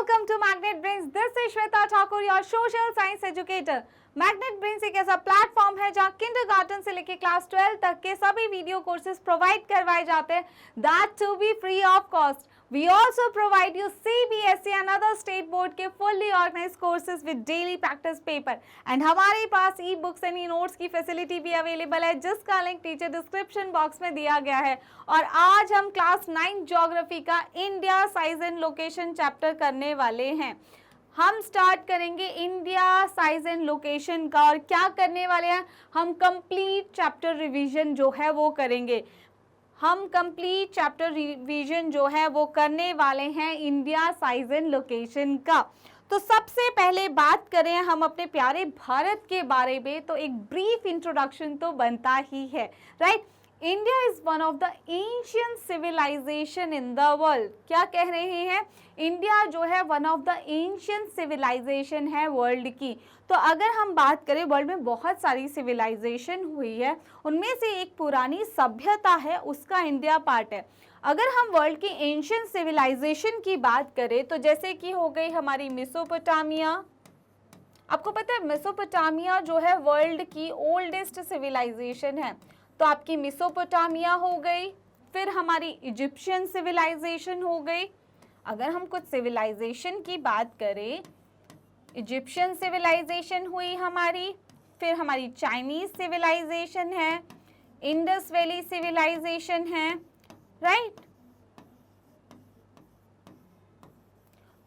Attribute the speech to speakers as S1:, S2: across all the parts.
S1: Welcome to Magnet Brains. This is Shweta Thakur, your social science educator. Magnet Brains एक ऐसा platform है जहाँ kindergarten से लेकर क्लास 12 तक के सभी वीडियो कोर्सेज प्रोवाइड करवाए जाते हैं, that to be free of cost. We also provide you CBSE and other state board के fully organized courses with daily practice paper. And हमारे पास e-books and e-notes की फैसिलिटी भी अवेलेबल है, जिसका link नीचे डिस्क्रिप्शन बॉक्स में दिया गया है। और आज हम क्लास 9 ज्योग्राफी का India size and location chapter करने वाले हैं। हम स्टार्ट करेंगे इंडिया साइज एंड लोकेशन का, और क्या करने वाले हैं, हम कंप्लीट चैप्टर रिवीजन जो है वो करेंगे। हम कंप्लीट चैप्टर रिवीजन जो है वो करने वाले हैं इंडिया साइज एंड लोकेशन का। तो सबसे पहले बात करें हम अपने प्यारे भारत के बारे में, तो एक ब्रीफ इंट्रोडक्शन तो बनता ही है, right. India is one of the ancient civilisation in the world. क्या कह रहे हैं, इंडिया जो है one of the ancient civilisation है वर्ल्ड की। तो अगर हम बात करें, वर्ल्ड में बहुत सारी सिविलाइजेशन हुई है, उनमें से एक पुरानी सभ्यता है, उसका इंडिया पार्ट है। अगर हम वर्ल्ड की एंशियंट सिविलाइजेशन की बात करें, तो जैसे कि हो गई हमारी मेसोपोटामिया। आपको पता है मेसोपोटामिया जो है वर्ल्ड की ओल्डेस्ट सिविलाइजेशन है, तो आपकी मेसोपोटामिया हो गई। फिर हमारी इजिप्शियन सिविलाइजेशन हो गई। अगर हम कुछ सिविलाइजेशन की बात करें, इजिप्शियन सिविलाइजेशन हुई हमारी, फिर हमारी चाइनीज सिविलाइजेशन है, इंडस वैली सिविलाइजेशन है, राइट।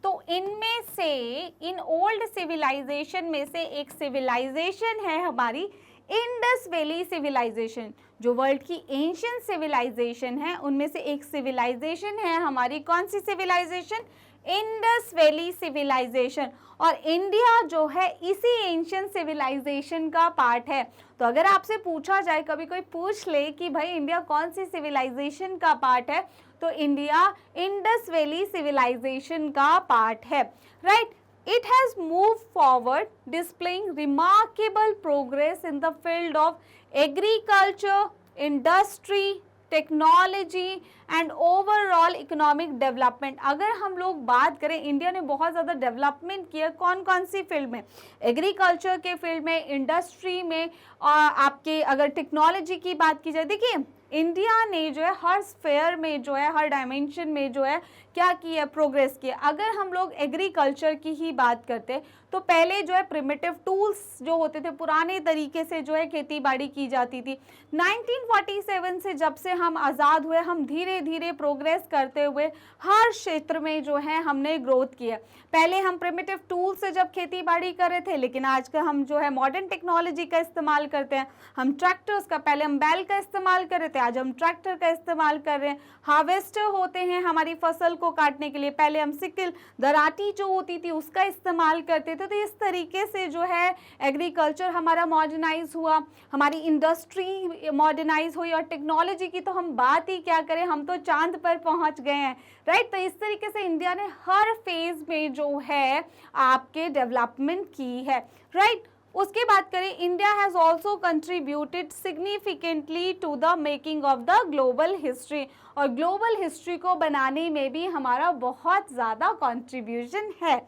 S1: तो इनमें से, इन ओल्ड सिविलाइजेशन में से एक सिविलाइजेशन है हमारी इंडस वैली सिविलाइजेशन। जो वर्ल्ड की एंशियंट सिविलाइजेशन है, उनमें से एक सिविलाइजेशन है हमारी, कौन सी सिविलाइजेशन, इंडस वैली सिविलाइजेशन। और इंडिया जो है इसी एंशियंट सिविलाइजेशन का पार्ट है। तो अगर आपसे पूछा जाए, कभी कोई पूछ ले कि भाई इंडिया कौन सी सिविलाइजेशन का पार्ट है, तो इंडिया इंडस वैली सिविलाइजेशन का पार्ट है, right. It has moved forward, displaying remarkable progress in the field of agriculture, industry, technology and overall economic development। अगर हम लोग बात करें, इंडिया ने बहुत ज़्यादा डेवलपमेंट किया, कौन कौन सी फील्ड में, एग्रीकल्चर के फील्ड में, इंडस्ट्री में, आपके अगर टेक्नोलॉजी की बात की जाए, देखिए इंडिया ने जो है हर स्फेयर में जो है, हर डायमेंशन में जो है क्या किया, प्रोग्रेस किया। अगर हम लोग एग्रीकल्चर की ही बात करते तो पहले जो है प्रिमिटिव टूल्स जो होते थे, पुराने तरीके से जो है खेती बाड़ी की जाती थी। 1947 से जब से हम आज़ाद हुए, हम धीरे धीरे प्रोग्रेस करते हुए हर क्षेत्र में जो है हमने ग्रोथ किया। पहले हम प्रिमिटिव टूल्स से जब खेती बाड़ी कर रहे थे, लेकिन आजकल हम जो है मॉडर्न टेक्नोलॉजी का इस्तेमाल करते हैं। हम ट्रैक्टर्स का, पहले हम बैल का इस्तेमाल कर रहे थे, आज हम ट्रैक्टर का इस्तेमाल कर रहे हैं। हार्वेस्टर होते हैं हमारी फसल को काटने के लिए, पहले हम सिकल, दराटी जो होती थी उसका इस्तेमाल करते थे। तो इस तरीके से जो है एग्रीकल्चर हमारा मॉडर्नाइज हुआ, हमारी इंडस्ट्री मॉडर्नाइज हुई, और टेक्नोलॉजी की तो हम बात ही क्या करें, हम तो चांद पर पहुंच गए हैं, राइट। तो इस तरीके से इंडिया ने हर फेज में जो है आपके डेवलपमेंट की है, राइट। उसके बात करें, India has also contributed significantly to the making of the global history. और ग्लोबल हिस्ट्री को बनाने में भी हमारा बहुत ज़्यादा कंट्रीब्यूशन है।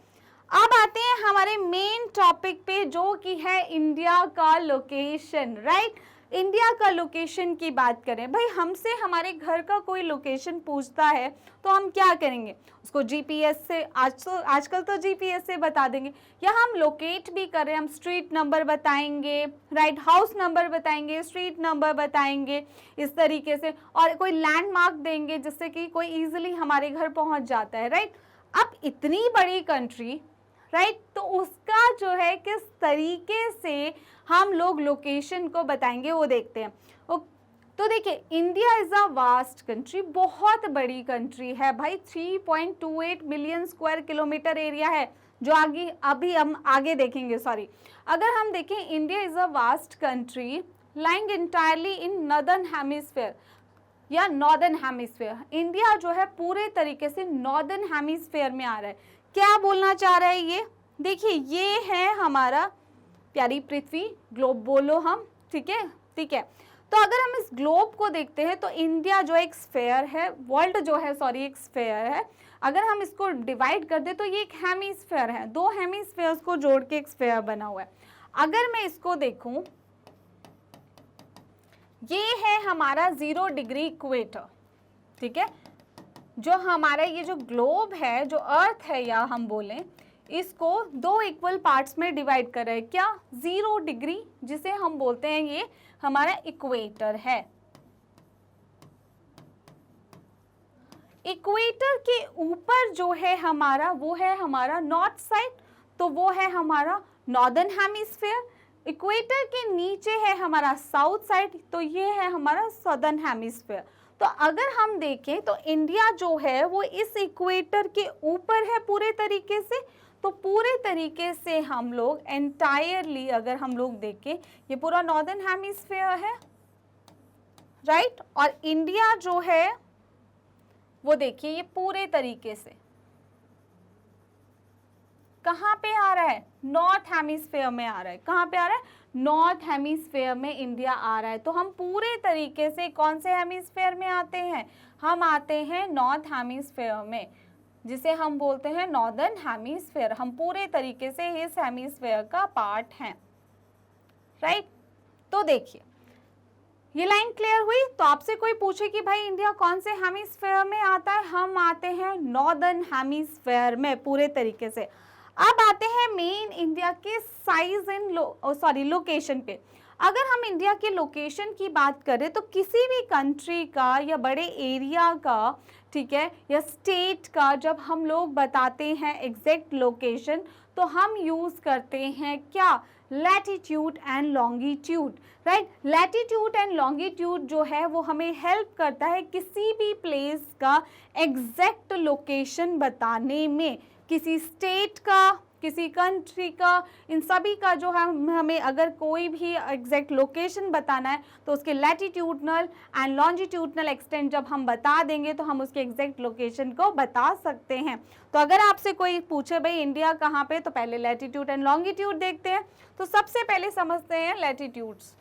S1: अब आते हैं हमारे मेन टॉपिक पे, जो कि है इंडिया का लोकेशन, राइट। इंडिया का लोकेशन की बात करें, भाई हमसे हमारे घर का कोई लोकेशन पूछता है तो हम क्या करेंगे, उसको जीपीएस से, आजकल तो जीपीएस से बता देंगे, या हम लोकेट भी करें, हम स्ट्रीट नंबर बताएंगे, राइट, हाउस नंबर बताएंगे, स्ट्रीट नंबर बताएंगे, इस तरीके से, और कोई लैंडमार्क देंगे जिससे कि कोई इजीली हमारे घर पहुंच जाता है, राइट। अब इतनी बड़ी कंट्री, राइट, तो उसका जो है किस तरीके से हम लोग लोकेशन को बताएंगे वो देखते हैं। तो देखिए, India is a vast country, बहुत बड़ी कंट्री है भाई, 3.28 मिलियन स्क्वायर किलोमीटर एरिया है, जो अभी हम आगे देखेंगे, सॉरी। अगर हम देखें, India is a vast country lying entirely in northern hemisphere या नॉर्दर्न हेमिस्फीयर। इंडिया जो है पूरे तरीके से नॉर्दर्न हेमिस्फीयर में आ रहा है। क्या बोलना चाह रहा है ये, देखिए ये है हमारा प्यारी पृथ्वी, ग्लोब बोलो हम, ठीक है, ठीक है। तो अगर हम इस ग्लोब को देखते हैं तो इंडिया जो एक स्फेयर है, वर्ल्ड जो है सॉरी एक स्फेयर है। अगर हम इसको डिवाइड कर दे तो ये एक हेमिस्फेयर है, दो हेमिस्फेयर्स को जोड़ के एक स्फेयर बना हुआ है। अगर मैं इसको देखूं, ये है हमारा 0 डिग्री इक्वेटर, ठीक है। जो हमारा ये जो ग्लोब है, जो अर्थ है, या हम बोलें इसको दो इक्वल पार्ट्स में डिवाइड कर रहे हैं, क्या 0 डिग्री, जिसे हम बोलते हैं ये हमारा इक्वेटर है। इक्वेटर के ऊपर जो है हमारा, वो है हमारा नॉर्थ साइड, तो वो है हमारा नॉर्दर्न हेमिस्फीयर। इक्वेटर के नीचे है हमारा साउथ साइड, तो ये है हमारा सदर्न हेमिस्फीयर। तो अगर हम देखें तो इंडिया जो है वो इस इक्वेटर के ऊपर है पूरे तरीके से, तो पूरे तरीके से हम लोग एंटायरली अगर हम लोग देखें, ये पूरा नॉर्दर्न हेमिस्फीयर है, राइट। और इंडिया जो है वो देखिए ये पूरे तरीके से कहाँ पे आ रहा है, नॉर्थ हेमिस्फीयर में आ रहा है। कहाँ पे आ रहा है, नॉर्थ हेमिस्फीयर में इंडिया आ रहा है। तो हम पूरे तरीके से कौन से हेमिस्फीयर में आते हैं, हम आते हैं नॉर्थ हेमिस्फीयर में, जिसे हम बोलते हैं नॉर्दर्न हेमिस्फीयर। हम पूरे तरीके से इस हेमिस्फीयर का पार्ट हैं, राइट। तो देखिए ये लाइन क्लियर हुई। तो आपसे कोई पूछे कि भाई इंडिया कौन से हेमिस्फीयर में आता है, हम आते हैं नॉर्दर्न हेमिस्फीयर में पूरे तरीके से। अब आते हैं मेन इंडिया के साइज इन लोकेशन पे। अगर हम इंडिया के लोकेशन की बात करें तो किसी भी कंट्री का या बड़े एरिया का, ठीक है, या स्टेट का जब हम लोग बताते हैं एग्जैक्ट लोकेशन, तो हम यूज़ करते हैं क्या, latitude and longitude, right. Latitude and longitude जो है वो हमें हेल्प करता है किसी भी प्लेस का एग्जैक्ट लोकेशन बताने में, किसी स्टेट का, किसी कंट्री का, इन सभी का जो है हमें अगर कोई भी एग्जैक्ट लोकेशन बताना है तो उसके लैटिट्यूडनल एंड लॉन्जिट्यूडनल एक्सटेंट जब हम बता देंगे तो हम उसके एग्जैक्ट लोकेशन को बता सकते हैं। तो अगर आपसे कोई पूछे भाई इंडिया कहाँ पे, तो पहले लैटिट्यूड एंड लॉन्गिट्यूड देखते हैं। तो सबसे पहले समझते हैं लैटिट्यूड्स,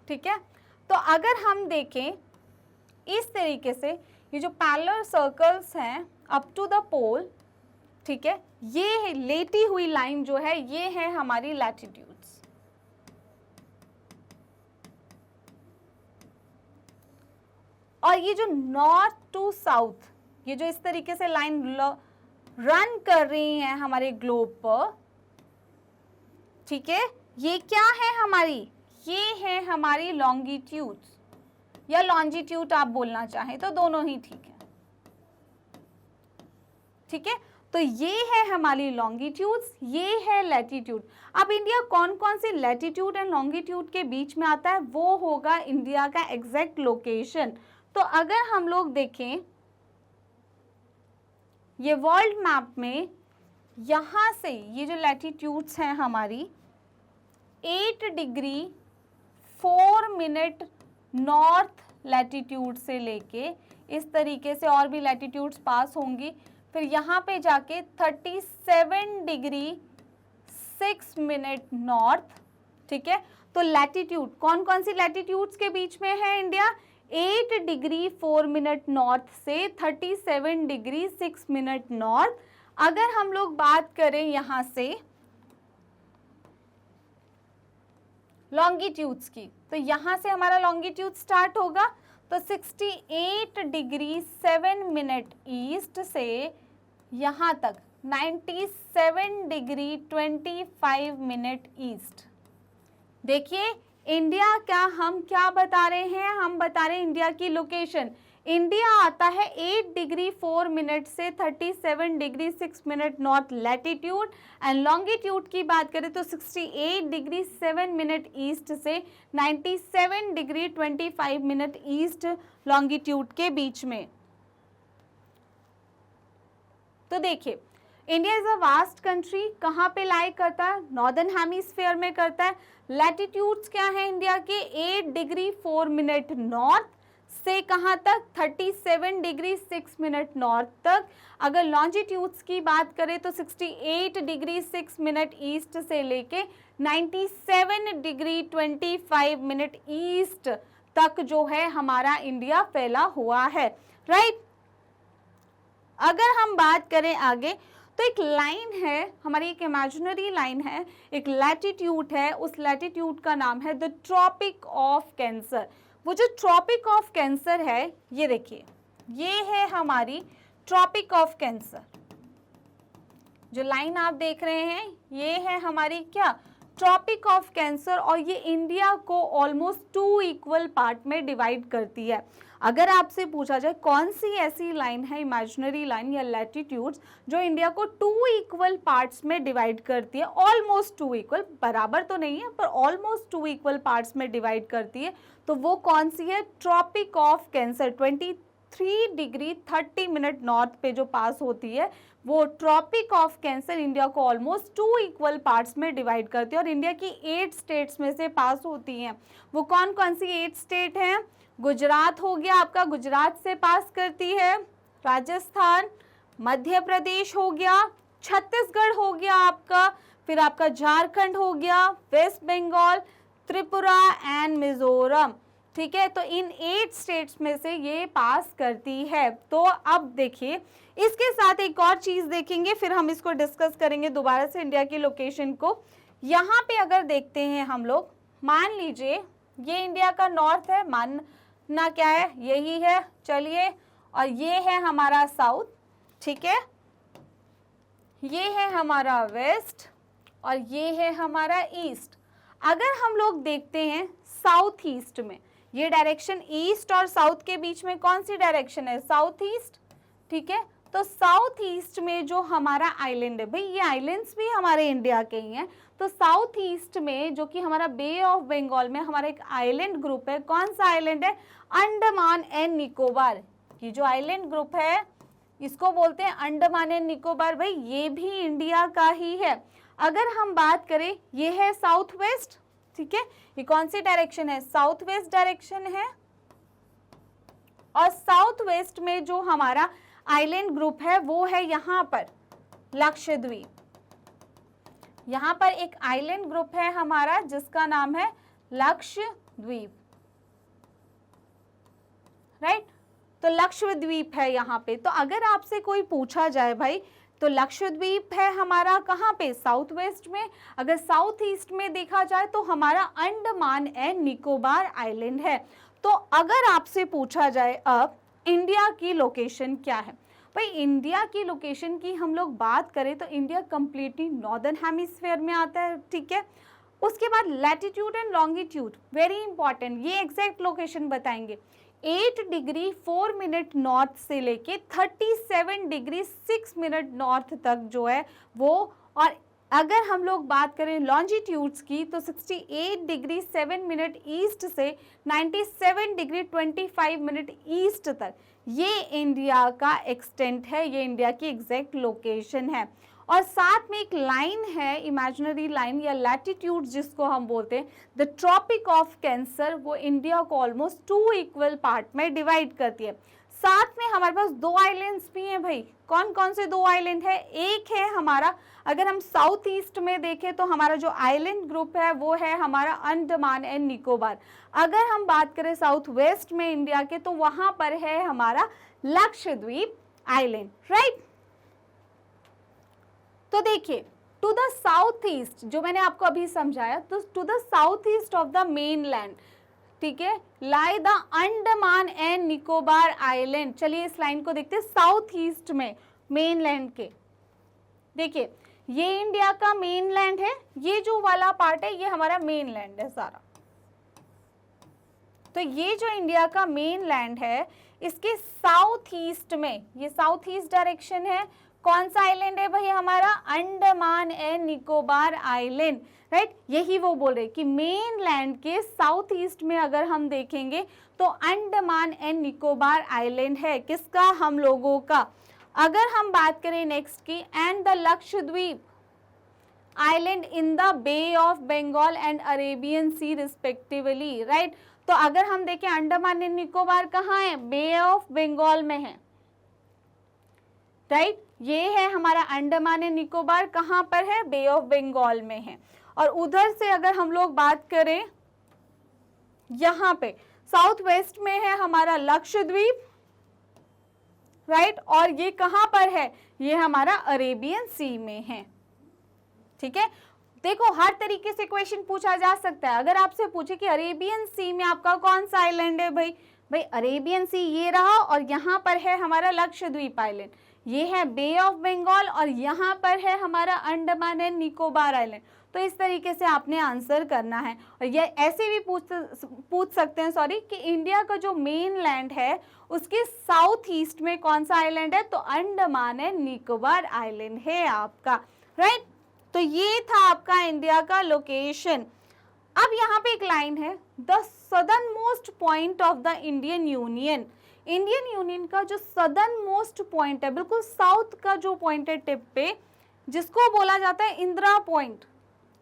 S1: ठीक है। तो अगर हम देखें इस तरीके से, ये जो पैरेलल सर्कल्स हैं अप टू द पोल, ठीक है, ये लेटी हुई लाइन जो है ये है हमारी लैटिट्यूड्स। और ये जो नॉर्थ टू साउथ, ये जो इस तरीके से लाइन रन कर रही है हमारे ग्लोब पर, ठीक है, ये क्या है हमारी, ये है हमारी लॉन्गिट्यूड्स, या लॉन्जिट्यूड आप बोलना चाहें तो दोनों ही ठीक है, ठीक है। तो ये है हमारी लॉन्गिट्यूड्स, ये है लैटिट्यूड। अब इंडिया कौन कौन सी लैटिट्यूड एंड लॉन्गिट्यूड के बीच में आता है, वो होगा इंडिया का एग्जैक्ट लोकेशन। तो अगर हम लोग देखें ये वर्ल्ड मैप में, यहाँ से ये जो लैटिट्यूड्स हैं हमारी 8 डिग्री 4 मिनट नॉर्थ लैटिट्यूड से लेके इस तरीके से और भी लैटिट्यूड्स पास होंगी, फिर यहाँ पे जाके 37 डिग्री 6 मिनट नॉर्थ, ठीक है। तो लैटिट्यूड कौन कौन सी लैटिट्यूड्स के बीच में है इंडिया, 8 डिग्री 4 मिनट नॉर्थ से 37 डिग्री 6 मिनट नॉर्थ। अगर हम लोग बात करें यहाँ से लॉन्गिट्यूड्स की, तो यहाँ से हमारा लॉन्गिट्यूड स्टार्ट होगा, तो 68 डिग्री 7 मिनट ईस्ट से यहाँ तक 97 डिग्री 25 मिनट ईस्ट। देखिए इंडिया हम क्या बता रहे हैं, हम बता रहे हैं इंडिया की लोकेशन। इंडिया आता है 8 डिग्री 4 मिनट से 37 degree 6 minute north latitude, and longitude की बात करें तो 68 डिग्री 7 मिनट ईस्ट से 97 डिग्री 25 मिनट ईस्ट लॉन्गिट्यूड के बीच में। तो देखिए India is a vast country, कहाँ पे लाई करता है, नॉर्दर्न हेमिस्फीयर में करता है। लैटिट्यूड्स क्या है इंडिया के, 8 डिग्री 4 मिनट नॉर्थ से कहाँ तक, 37 डिग्री 6 मिनट नॉर्थ तक। अगर लॉन्जिट्यूड्स की बात करें तो 68 डिग्री 6 मिनट ईस्ट से लेके 97 डिग्री 25 मिनट ईस्ट तक जो है हमारा इंडिया फैला हुआ है, राइट। अगर हम बात करें आगे तो एक लाइन है हमारी, एक इमेजिनरी लाइन है, एक लैटिट्यूड है, उस लैटिट्यूड का नाम है द ट्रॉपिक ऑफ कैंसर। वो जो ट्रॉपिक ऑफ कैंसर है, ये देखिए, ये है हमारी ट्रॉपिक ऑफ कैंसर। जो लाइन आप देख रहे हैं ये है हमारी क्या, ट्रॉपिक ऑफ कैंसर, और ये इंडिया को ऑलमोस्ट 2 इक्वल पार्ट में डिवाइड करती है। अगर आपसे पूछा जाए कौन सी ऐसी लाइन है, इमेजिनरी लाइन या लैटिट्यूड्स, जो इंडिया को 2 इक्वल पार्ट्स में डिवाइड करती है, ऑलमोस्ट 2 इक्वल, बराबर तो नहीं है पर ऑलमोस्ट 2 इक्वल पार्ट्स में डिवाइड करती है, तो वो कौन सी है, Tropic of Cancer. 23 degree 30 minute north पे जो पास होती है, वो ट्रॉपिक ऑफ कैंसर इंडिया को ऑलमोस्ट 2 इक्वल पार्ट्स में डिवाइड करती है, और इंडिया की 8 स्टेट्स में से पास होती हैं। वो कौन कौन सी 8 स्टेट हैं, गुजरात हो गया आपका, गुजरात से पास करती है, राजस्थान, मध्य प्रदेश हो गया, छत्तीसगढ़ हो गया आपका, फिर आपका झारखंड हो गया, वेस्ट बंगाल, त्रिपुरा एंड मिजोरम। ठीक है, तो इन 8 स्टेट्स में से ये पास करती है। तो अब देखिए, इसके साथ एक और चीज देखेंगे, फिर हम इसको डिस्कस करेंगे दोबारा से इंडिया की लोकेशन को। यहाँ पे अगर देखते हैं हम लोग, मान लीजिए ये इंडिया का नॉर्थ है, मानना क्या है, यही है, चलिए, और ये है हमारा साउथ, ठीक है, ये है हमारा वेस्ट, और ये है हमारा ईस्ट। अगर हम लोग देखते हैं साउथ ईस्ट में, ये डायरेक्शन ईस्ट और साउथ के बीच में कौन सी डायरेक्शन है, साउथ ईस्ट, ठीक है। तो साउथ ईस्ट में जो हमारा आइलैंड है, भाई ये आइलैंड्स भी हमारे इंडिया के ही हैं, तो साउथ ईस्ट में जो कि हमारा बे ऑफ बंगाल में हमारा एक आइलैंड ग्रुप है, कौन सा आइलैंड है, अंडमान एंड निकोबार। ये जो आइलैंड ग्रुप है इसको बोलते हैं अंडमान एंड निकोबार, भाई ये भी इंडिया का ही है। अगर हम बात करें, ये है साउथ वेस्ट, ठीक है, ये कौन सी डायरेक्शन है, साउथ वेस्ट डायरेक्शन है, और साउथ वेस्ट में जो हमारा आइलैंड ग्रुप है वो है यहाँ पर लक्षद्वीप। यहाँ पर एक आइलैंड ग्रुप है हमारा जिसका नाम है लक्षद्वीप, राइट। तो लक्षद्वीप है यहाँ पे। तो अगर आपसे कोई पूछा जाए भाई, तो लक्षद्वीप है हमारा कहाँ पे, साउथ वेस्ट में। अगर साउथ ईस्ट में देखा जाए तो हमारा अंडमान एंड निकोबार आइलैंड है। तो अगर आपसे पूछा जाए अब इंडिया की लोकेशन क्या है, भाई इंडिया की लोकेशन की हम लोग बात करें तो इंडिया कंप्लीटली नॉर्दर्न हेमिस्फीयर में आता है, ठीक है। उसके बाद latitude and longitude, very important, ये एग्जैक्ट लोकेशन बताएंगे। 8 डिग्री 4 मिनट नॉर्थ से लेके 37 डिग्री 6 मिनट नॉर्थ तक जो है वो, और अगर हम लोग बात करें लॉन्जिट्यूड्स की तो 68 डिग्री 7 मिनट ईस्ट से 97 डिग्री 25 मिनट ईस्ट तक, ये इंडिया का एक्सटेंट है, ये इंडिया की एग्जैक्ट लोकेशन है। और साथ में एक लाइन है, इमेजिनरी लाइन या लैटिट्यूड जिसको हम बोलते हैं द ट्रॉपिक ऑफ कैंसर, वो इंडिया को ऑलमोस्ट 2 इक्वल पार्ट में डिवाइड करती है। साथ में हमारे पास 2 आइलैंड्स भी हैं भाई, कौन कौन से 2 आइलैंड है, एक है हमारा, अगर हम साउथ ईस्ट में देखें तो हमारा जो आइलैंड ग्रुप है वो है हमारा अंडमान एंड निकोबार। अगर हम बात करें साउथ वेस्ट में इंडिया के तो वहां पर है हमारा लक्षद्वीप आइलैंड, राइट। तो देखिए, टू द साउथ ईस्ट, जो मैंने आपको अभी समझाया, तो to the south east of the mainland, ठीक है, lie the Andaman and Nicobar island. चलिए इस लाइन को देखते हैं, साउथ ईस्ट में मेन लैंड के, देखिए ये इंडिया का मेन लैंड है, ये जो वाला पार्ट है ये हमारा मेन लैंड है सारा। तो ये जो इंडिया का मेन लैंड है इसके साउथ ईस्ट में, ये साउथ ईस्ट डायरेक्शन है, कौन सा आइलैंड है भाई हमारा, Andaman and Nicobar island, right. यही वो बोल रहे कि मेन लैंड के साउथ ईस्ट में अगर हम देखेंगे तो अंडमान एंड निकोबार आइलैंड है, किसका, हम लोगों का। अगर हम बात करें नेक्स्ट की, and the Lakshadweep island in the Bay of Bengal and Arabian Sea respectively, right. तो अगर हम देखें अंडमान एंड निकोबार कहाँ है, बे ऑफ बंगाल में है, राइट। ये है हमारा अंडमान एंड निकोबार, कहाँ पर है, बे ऑफ बंगाल में है। और उधर से अगर हम लोग बात करें, यहाँ पे साउथ वेस्ट में है हमारा लक्षद्वीप, राइट, और ये कहाँ पर है, ये हमारा अरेबियन सी में है। ठीक है, देखो हर तरीके से क्वेश्चन पूछा जा सकता है। अगर आपसे पूछे कि अरेबियन सी में आपका कौन सा आइलैंड है, भाई अरेबियन सी ये रहा, और यहाँ पर है हमारा लक्षद्वीप आइलैंड, ये है बे ऑफ बंगाल, और यहाँ पर है हमारा अंडमान एंड निकोबार आइलैंड। तो इस तरीके से आपने आंसर करना है। और ये ऐसे भी पूछ सकते हैं कि इंडिया का जो मेन लैंड है उसके साउथ ईस्ट में कौन सा आइलैंड है, तो अंडमान एंड निकोबार आइलैंड है आपका, राइट। तो ये था आपका इंडिया का लोकेशन। अब यहाँ पे एक लाइन है, the southern most point of the Indian union. Indian union का जो सदर्न मोस्ट पॉइंट है, बिल्कुल साउथ का जो पॉइंट है टिप पे, जिसको बोला जाता है इंदिरा पॉइंट,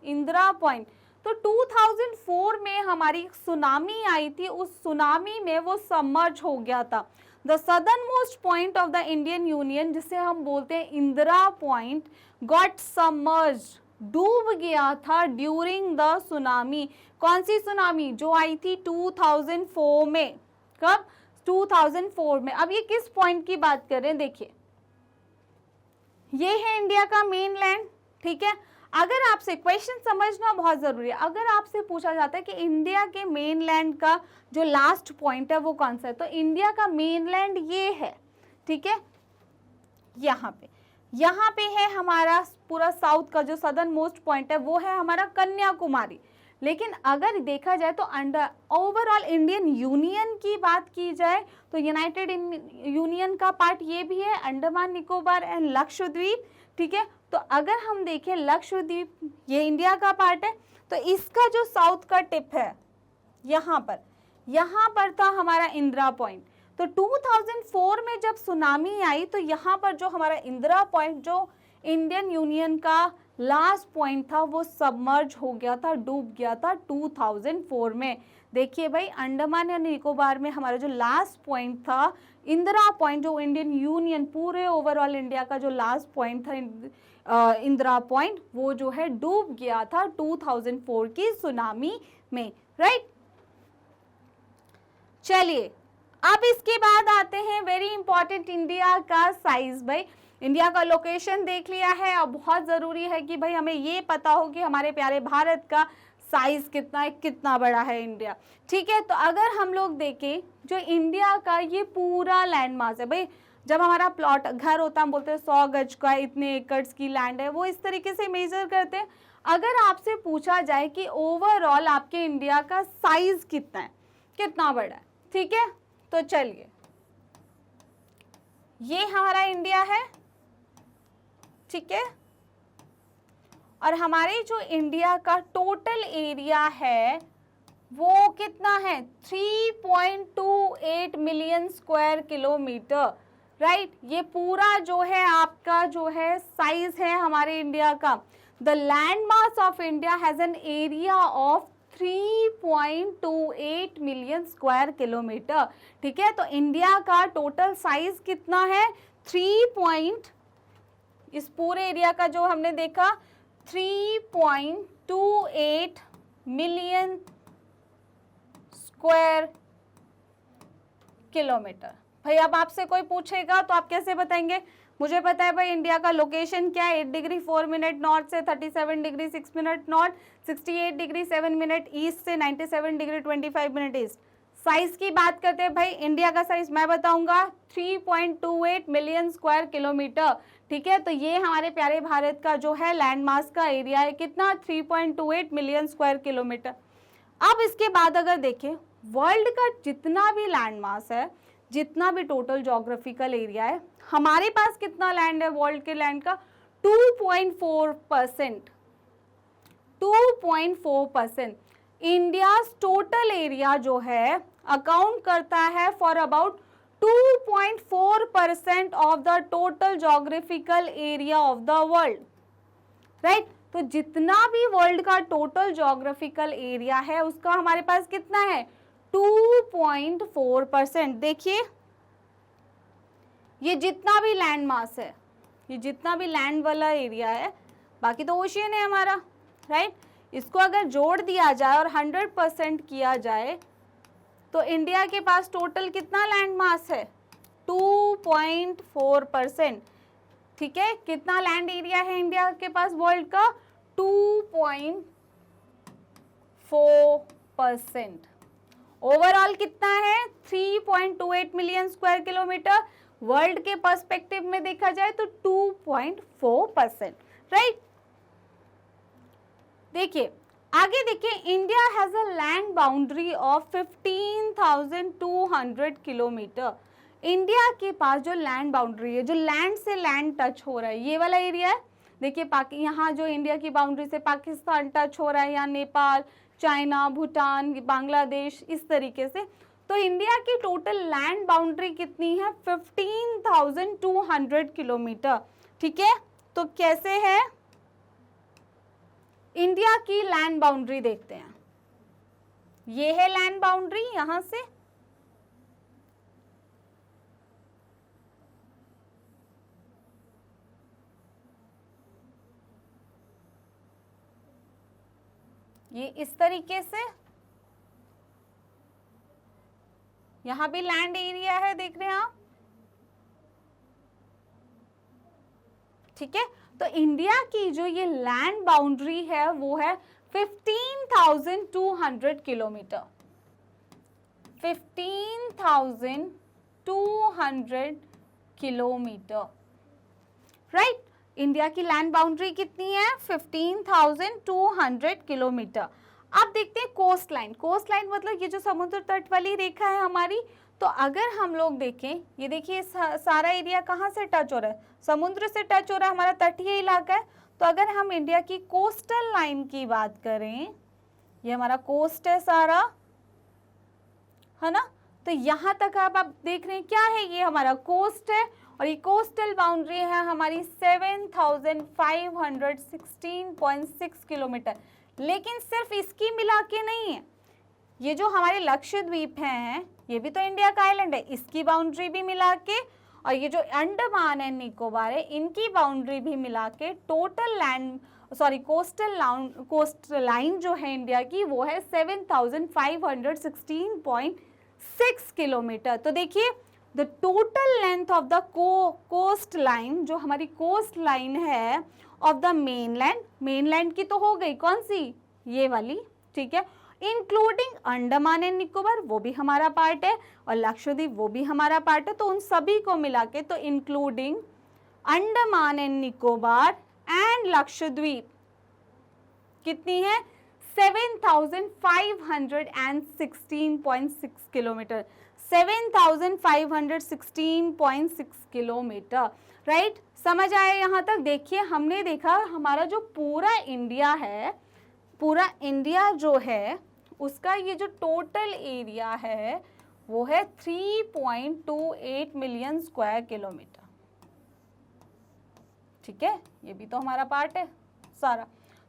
S1: इंदिरा पॉइंट। तो 2004 में हमारी सुनामी आई थी, उस सुनामी में वो सबमर्ज हो गया था। The southern most point of the Indian union, जिसे हम बोलते हैं इंदिरा पॉइंट, गॉट सबमर्ज्ड, डूब गया था ड्यूरिंग द सुनामी। कौन सी सुनामी, जो आई थी 2004 में। कब, 2004 में। अब ये किस पॉइंट की बात कर रहे हैं, देखिए ये है इंडिया का मेन लैंड, ठीक है। अगर आपसे क्वेश्चन समझना बहुत जरूरी है, अगर आपसे पूछा जाता है कि इंडिया के मेन लैंड का जो लास्ट पॉइंट है वो कौन सा है, तो इंडिया का मेन लैंड ये है, ठीक है। यहाँ पे है हमारा पूरा साउथ का जो सदर्न मोस्ट पॉइंट है वो है हमारा कन्याकुमारी। लेकिन अगर देखा जाए तो अंडर ओवरऑल इंडियन यूनियन की बात की जाए तो यूनाइटेड यूनियन का पार्ट ये भी है, अंडमान निकोबार एंड लक्षद्वीप, ठीक है। तो अगर हम देखें लक्षद्वीप ये इंडिया का पार्ट है, तो इसका जो साउथ का टिप है यहाँ पर था हमारा इंदिरा पॉइंट। तो 2004 में जब सुनामी आई तो यहाँ पर जो हमारा इंदिरा पॉइंट, जो इंडियन यूनियन का लास्ट पॉइंट था, वो सबमर्ज हो गया था, डूब गया था 2004 में। देखिए भाई, अंडमान एंड निकोबार में हमारा जो लास्ट पॉइंट था इंदिरा पॉइंट, जो इंडियन यूनियन पूरे ओवरऑल इंडिया का जो लास्ट पॉइंट था इंदिरा पॉइंट, वो जो है डूब गया था 2004 की सुनामी में, राइट। चलिए अब इसके बाद आते हैं वेरी इंपॉर्टेंट, इंडिया का साइज। भाई इंडिया का लोकेशन देख लिया है, अब बहुत ज़रूरी है कि भाई हमें ये पता हो कि हमारे प्यारे भारत का साइज कितना है, कितना बड़ा है इंडिया, ठीक है। तो अगर हम लोग देखें जो इंडिया का ये पूरा लैंड मास है, भाई जब हमारा प्लॉट घर होता है हम बोलते हैं 100 गज का, इतने एकड़्स की लैंड है, वो इस तरीके से मेजर करते हैं। अगर आपसे पूछा जाए कि ओवरऑल आपके इंडिया का साइज कितना है, कितना बड़ा है, ठीक है, तो चलिए ये हमारा इंडिया है, ठीक है। और हमारे जो इंडिया का टोटल एरिया है वो कितना है, 3.28 मिलियन स्क्वायर किलोमीटर, राइट। ये पूरा जो है आपका जो है साइज है हमारे इंडिया का। The land mass of India has an area of 3.28 million square kilometre, ठीक है। तो इंडिया का टोटल साइज कितना है, इस पूरे एरिया का जो हमने देखा 3.28 मिलियन स्क्वायर किलोमीटर। भाई अब आपसे कोई पूछेगा तो आप कैसे बताएंगे, मुझे पता है भाई इंडिया का लोकेशन क्या है, 8 डिग्री 4 मिनट नॉर्थ से, 37 degree 6 minute north, 68 degree 7 minute east से, 97 डिग्री 25 मिनट ईस्ट। साइज की बात करते हैं भाई, इंडिया का साइज मैं बताऊंगा 3.28 मिलियन स्क्वायर किलोमीटर, ठीक है। तो ये हमारे प्यारे भारत का जो है लैंड मास का एरिया है, कितना, 3.28 मिलियन स्क्वायर किलोमीटर। अब इसके बाद अगर देखें वर्ल्ड का जितना भी लैंड मास है, जितना भी टोटल ज्योग्राफिकल एरिया है, हमारे पास कितना लैंड है वर्ल्ड के लैंड का, 2.4%। 2.4% इंडिया टोटल एरिया जो है अकाउंट करता है for about 2.4% of the total geographical area of the world, right. तो जितना भी वर्ल्ड का टोटल ज्योग्राफिकल एरिया है उसका हमारे पास कितना है, 2.4%। देखिए ये जितना भी लैंड मास है, ये जितना भी लैंड वाला एरिया है, बाकी तो ओशियन है हमारा, राइट। इसको अगर जोड़ दिया जाए और 100% किया जाए तो इंडिया के पास टोटल कितना लैंड मास है, 2.4%। ठीक है, कितना लैंड एरिया है इंडिया के पास वर्ल्ड का? 2.4%। ओवरऑल कितना है? 3.28 मिलियन स्क्वायर किलोमीटर। वर्ल्ड के पर्सपेक्टिव में देखा जाए तो 2.4%, राइट। देखिए आगे, देखिए India has a land boundary of 15,200 kilometre. India के पास जो लैंड बाउंड्री है, जो लैंड से लैंड टच हो रहा है, ये वाला एरिया है। देखिए यहाँ जो इंडिया की बाउंड्री से पाकिस्तान टच हो रहा है, या नेपाल, चाइना, भूटान, बांग्लादेश, इस तरीके से। तो इंडिया की टोटल लैंड बाउंड्री कितनी है? 15,200 किलोमीटर। ठीक है, तो कैसे है इंडिया की लैंड बाउंड्री? देखते हैं। ये है लैंड बाउंड्री, यहां से ये इस तरीके से, यहां भी लैंड एरिया है, देख रहे हैं आप। ठीक है, तो इंडिया की जो ये लैंड बाउंड्री है वो है 15,200 किलोमीटर। 15,200 kilometre, right. इंडिया की लैंड बाउंड्री कितनी है? 15,200 किलोमीटर। अब देखते हैं कोस्ट लाइन। कोस्ट लाइन मतलब ये जो समुद्र तट वाली रेखा है हमारी। तो अगर हम लोग देखें, ये देखिए सारा एरिया कहाँ से टच हो रहा है? समुद्र से टच हो रहा है, हमारा तटीय इलाका है। तो अगर हम इंडिया की कोस्टल लाइन की बात करें, ये हमारा कोस्ट है सारा, है ना। तो यहाँ तक आप देख रहे हैं क्या है? ये हमारा कोस्ट है, और ये कोस्टल बाउंड्री है हमारी 7,516.6 किलोमीटर। लेकिन सिर्फ इसकी मिला के नहीं है, ये जो हमारे लक्षद्वीप हैं, ये भी तो इंडिया का आइलैंड है, इसकी बाउंड्री भी मिला के, और ये जो अंडमान एंड निकोबार है, इनकी बाउंड्री भी मिला के टोटल कोस्ट लाइन जो है इंडिया की, वो है 7,516.6 किलोमीटर। तो देखिए the total length of the coast line, जो हमारी कोस्ट लाइन है ऑफ द मेनलैंड की तो हो गई, कौन सी? ये वाली, ठीक है। इंक्लूडिंग अंडमान एंड निकोबार, वो भी हमारा पार्ट है, और लक्षद्वीप वो भी हमारा पार्ट है। तो उन सभी को मिला के, तो including Andaman and Nicobar and Lakshadweep कितनी है? 7,516.6 किलोमीटर। 7,516.6 kilometre, right. समझ आया यहाँ तक? देखिए हमने देखा हमारा जो पूरा इंडिया है, पूरा इंडिया जो है उसका ये जो टोटल एरिया है वो है 3.28 मिलियन स्क्वायर किलोमीटर। ठीक है, ये भी तो हमारा पार्ट है सारा।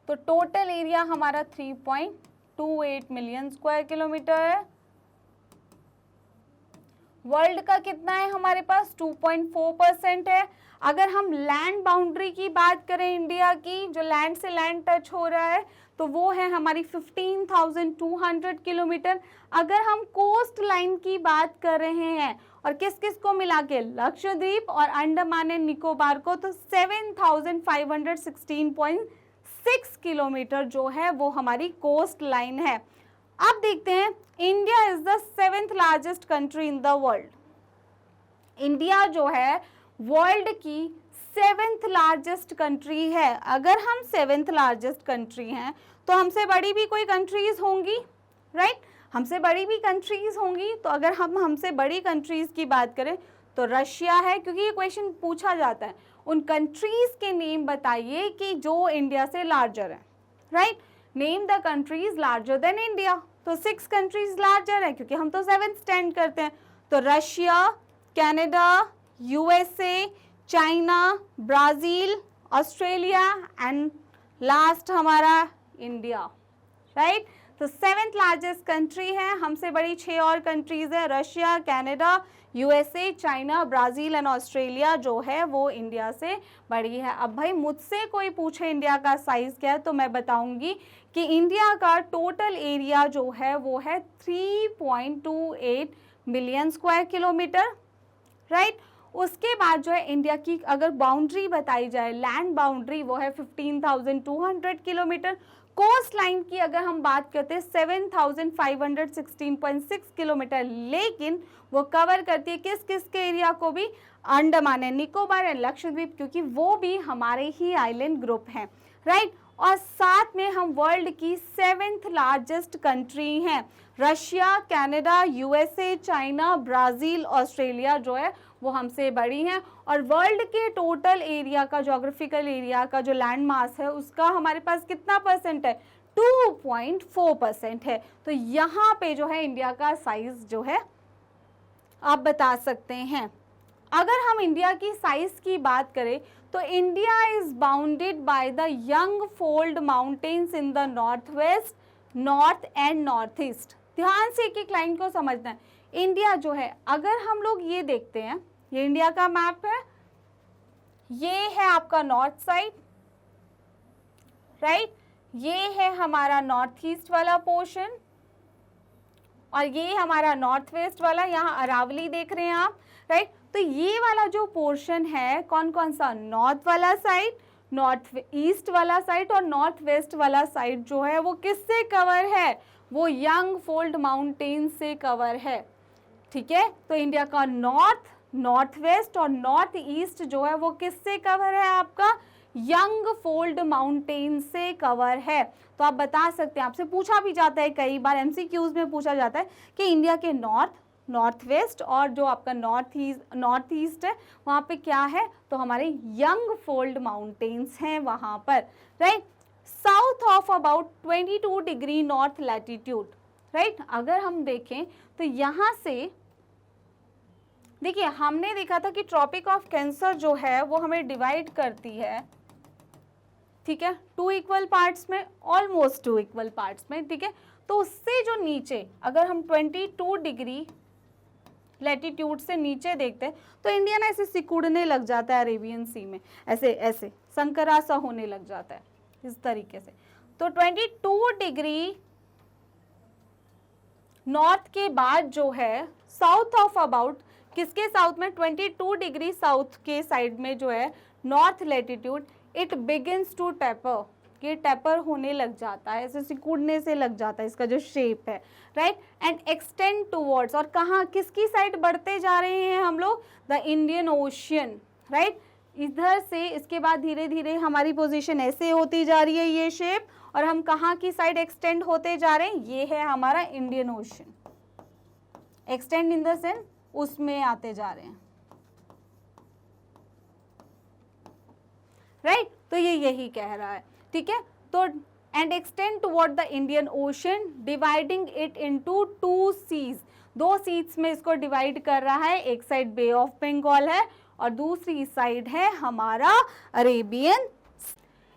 S1: तो टोटल एरिया हमारा 3.28 मिलियन स्क्वायर किलोमीटर है। वर्ल्ड का कितना है हमारे पास? 2.4% है। अगर हम लैंड बाउंड्री की बात करें इंडिया की, जो लैंड से लैंड टच हो रहा है, तो वो है हमारी 15,200 किलोमीटर। अगर हम कोस्ट लाइन की बात कर रहे हैं, और किस किस को मिला के? लक्षद्वीप और अंडमान एंड निकोबार को, तो 7,516.6 किलोमीटर जो है वो हमारी कोस्ट लाइन है। अब देखते हैं, India is the 7th largest country in the world. India जो है वर्ल्ड की 7th लार्जेस्ट कंट्री है। अगर हम 7th लार्जेस्ट कंट्री हैं, तो हमसे बड़ी भी कोई कंट्रीज होंगी, राइट। हमसे बड़ी भी कंट्रीज होंगी। तो अगर हम हमसे बड़ी कंट्रीज की बात करें तो रशिया है, क्योंकि ये क्वेश्चन पूछा जाता है। उन कंट्रीज के नेम बताइए कि जो इंडिया से लार्जर है, right. Name the countries larger than India. तो 6 कंट्रीज लार्जर है, क्योंकि हम तो 7th स्टैंड करते हैं। तो Russia, Canada, USA, China, Brazil, Australia and last हमारा इंडिया, राइट। तो 7th लार्जेस्ट कंट्री है। हमसे बड़ी 6 और कंट्रीज है, Russia, Canada, USA, China, Brazil and Australia जो है वो इंडिया से बड़ी है। अब भाई मुझसे कोई पूछे इंडिया का साइज़ क्या है, तो मैं बताऊंगी कि इंडिया का टोटल एरिया जो है वो है 3.28 मिलियन स्क्वायर किलोमीटर, राइट। उसके बाद जो है इंडिया की अगर बाउंड्री बताई जाए, लैंड बाउंड्री, वो है 15,200 किलोमीटर। कोस्ट लाइन की अगर हम बात करते हैं 7,516.6 किलोमीटर, लेकिन वो कवर करती है किस किस के एरिया को भी, अंडमान एंड निकोबार एंड लक्षद्वीप, क्योंकि वो भी हमारे ही आइलैंड ग्रुप हैं, राइट। और साथ में हम वर्ल्ड की 7th लार्जेस्ट कंट्री हैं। Russia, Canada, USA, China, Brazil, Australia जो है वो हमसे बड़ी हैं। और वर्ल्ड के टोटल एरिया का, ज्योग्राफिकल एरिया का जो लैंड मास है उसका हमारे पास कितना परसेंट है, 2.4% है। तो यहाँ पे जो है इंडिया का साइज जो है आप बता सकते हैं। अगर हम इंडिया की साइज की बात करें तो India is bounded by the young fold mountains in the north west, north and north east. ध्यान से एक एक लाइन को समझना है। इंडिया जो है, अगर हम लोग ये देखते हैं, ये इंडिया का मैप है, ये है आपका नॉर्थ साइड, राइट, ये है हमारा नॉर्थ ईस्ट वाला पोर्शन, और ये हमारा नॉर्थ वेस्ट वाला, यहाँ अरावली देख रहे हैं आप, राइट। तो ये वाला जो पोर्शन है कौन कौन सा, नॉर्थ वाला साइड, नॉर्थ ईस्ट वाला साइड और नॉर्थ वेस्ट वाला साइड जो है वो किससे कवर है, वो यंग फोल्ड माउंटेन से कवर है, ठीक है। तो इंडिया का नॉर्थ, नॉर्थ वेस्ट और नॉर्थ ईस्ट जो है वो किससे कवर है, आपका यंग फोल्ड माउंटेन से कवर है। तो आप बता सकते हैं, आपसे पूछा भी जाता है कई बार, एमसीक्यूज में पूछा जाता है कि इंडिया के नॉर्थ, नॉर्थ वेस्ट और जो आपका नॉर्थ ईस्ट है वहाँ पे क्या है, तो हमारे यंग फोल्ड माउंटेन्स हैं वहाँ पर, right. South of about 22 degree north latitude, right. अगर हम देखें तो यहाँ से देखिए, हमने देखा था कि ट्रॉपिक ऑफ कैंसर जो है वो हमें डिवाइड करती है, ठीक है, 2 इक्वल पार्ट्स में, ऑलमोस्ट 2 इक्वल पार्ट्स में, ठीक है। तो उससे जो नीचे अगर हम 22 डिग्री लैटिट्यूड से नीचे देखते हैं तो इंडिया ना ऐसे सिकुड़ने लग जाता है अरेबियन सी में, ऐसे ऐसे संकरा सा होने लग जाता है इस तरीके से। तो 22 डिग्री नॉर्थ के बाद जो है साउथ ऑफ अबाउट, किसके साउथ में, 22 डिग्री साउथ के साइड में जो है north latitude, it begins to taper, ये टेपर होने लग जाता है, ऐसे सिकुड़ने से लग जाता है इसका जो शेप है, राइट, एंड एक्सटेंड टूवर्ड्स, और कहाँ, किसकी साइड बढ़ते जा रहे हैं हम लोग, द इंडियन ओशियन, राइट। इधर से इसके बाद धीरे धीरे हमारी पोजीशन ऐसे होती जा रही है ये शेप, और हम कहाँ की साइड एक्सटेंड होते जा रहे हैं, ये है हमारा Indian ocean, extend in the sense उसमें आते जा रहे हैं, राइट। तो ये यही कह रहा है, ठीक है। तो and extend toward the Indian Ocean, dividing it into 2 seas, 2 seas में इसको डिवाइड कर रहा है, एक साइड बे ऑफ बंगाल है और दूसरी साइड है हमारा Arabian.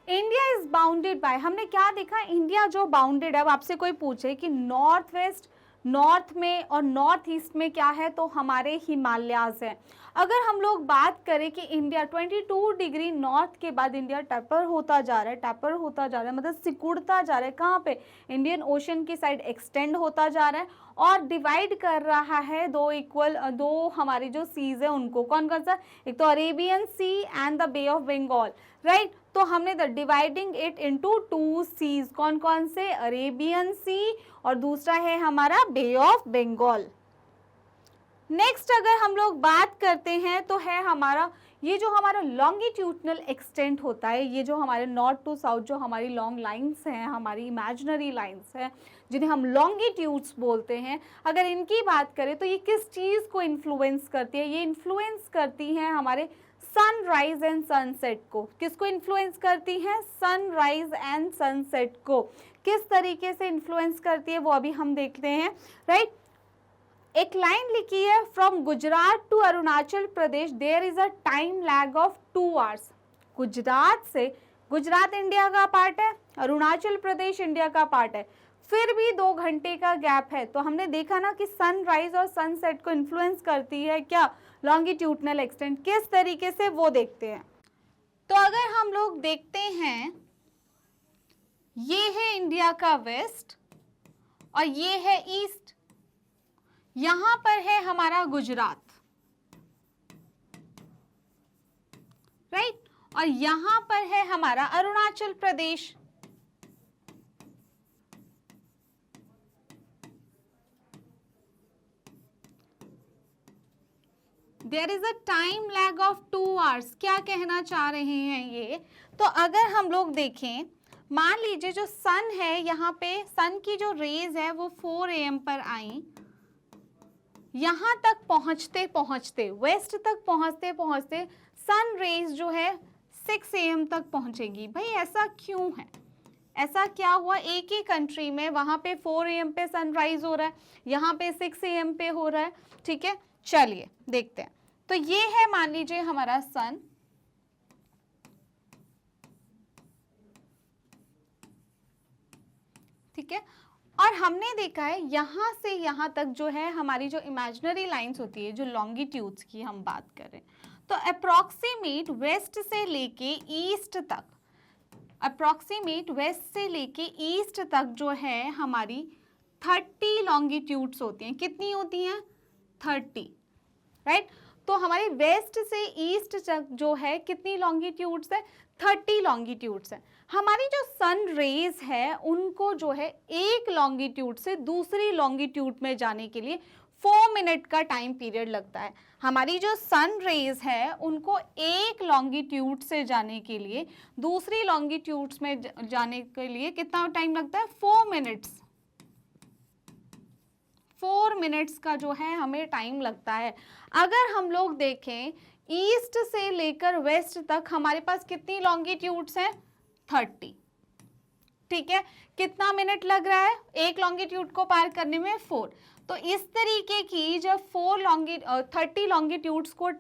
S1: India is bounded by, हमने क्या देखा, इंडिया जो बाउंडेड है, अब आपसे कोई पूछे कि नॉर्थ वेस्ट, नॉर्थ में और नॉर्थ ईस्ट में क्या है, तो हमारे हिमालयाज हैं। अगर हम लोग बात करें कि इंडिया 22 डिग्री नॉर्थ के बाद इंडिया टेपर होता जा रहा है, टेपर होता जा रहा है मतलब सिकुड़ता जा रहा है, कहाँ पे, इंडियन ओशन की साइड एक्सटेंड होता जा रहा है और डिवाइड कर रहा है 2 हमारी जो सीज है उनको, कौन कौन सा, एक तो Arabian Sea and the Bay of Bengal, right. तो हमने the dividing it into 2 seas, कौन कौन से, अरेबियन सी और दूसरा है हमारा बे ऑफ बंगाल। नेक्स्ट अगर हम लोग बात करते हैं तो है हमारा ये जो हमारा लॉन्गिट्यूडनल एक्सटेंट होता है, ये जो हमारे नॉर्थ टू साउथ जो हमारी लॉन्ग लाइंस हैं, हमारी इमेजिनरी लाइंस हैं जिन्हें हम लॉन्गिट्यूड्स बोलते हैं, अगर इनकी बात करें तो ये किस चीज़ को इन्फ्लुएंस करती है, ये इन्फ्लुएंस करती हैं हमारे सनराइज एंड सनसेट को। किसको इन्फ्लुएंस करती हैं, सनराइज एंड सनसेट को। किस तरीके से इन्फ्लुएंस करती है वो अभी हम देखते हैं, राइट। एक लाइन लिखी है, from Gujarat to Arunachal Pradesh there is a time lag of 2 hours. Gujarat से, गुजरात इंडिया का पार्ट है, अरुणाचल प्रदेश इंडिया का पार्ट है, फिर भी 2 घंटे का गैप है। तो हमने देखा ना कि सनराइज और सनसेट को इन्फ्लुएंस करती है क्या, लॉन्गिट्यूडनल एक्सटेंट, किस तरीके से वो देखते हैं। तो अगर हम लोग देखते हैं, ये है इंडिया का वेस्ट और ये है ईस्ट, यहां पर है हमारा गुजरात, और यहां पर है हमारा Arunachal Pradesh. There is a time lag of 2 hours. क्या कहना चाह रहे हैं ये? तो अगर हम लोग देखें, मान लीजिए जो सन है, यहाँ पे सन की जो रेज है वो 4 AM पर आई, यहां तक पहुंचते पहुंचते, वेस्ट तक पहुंचते पहुंचते सन रेज जो है 6 AM तक पहुंचेगी। भाई ऐसा क्यों है? ऐसा क्या हुआ? एक ही कंट्री में वहां पे 4 AM पे सनराइज हो रहा है, यहाँ पे 6 AM पे हो रहा है। ठीक है, चलिए देखते हैं। तो ये है मान लीजिए हमारा सन, ठीक है, और हमने देखा है यहां से यहां तक जो है हमारी जो इमेजिनरी लाइंस होती है, जो लॉन्गिट्यूड्स की हम बात करें, तो अप्रोक्सीमेट वेस्ट से लेके ईस्ट तक, अप्रोक्सीमेट वेस्ट से लेके ईस्ट तक जो है हमारी 30 लॉन्गिट्यूड्स होती हैं। कितनी होती हैं? 30, राइट। तो हमारे वेस्ट से ईस्ट तक जो है कितनी लॉन्गिट्यूड्स है? 30 लॉन्गिट्यूड्स है। हमारी जो सन रेज है उनको जो है एक लॉन्गिट्यूड से दूसरी लॉन्गिट्यूड में जाने के लिए 4 मिनट का टाइम पीरियड लगता है। हमारी जो सन रेज है उनको एक लॉन्गिट्यूड से जाने के लिए दूसरी लॉन्गिट्यूड्स में जाने के लिए कितना टाइम लगता है? 4 मिनट्स। 4 मिनट्स का जो है हमें टाइम लगता है। अगर हम लोग देखें ईस्ट से लेकर वेस्ट तक हमारे पास कितनी लॉन्गिट्यूड्स हैं? 30। ठीक है, कितना मिनट लग रहा है एक लॉन्गिट्यूड को पार करने में? 4। तो इस तरीके की जब 30 लॉन्गिट्यूड्स को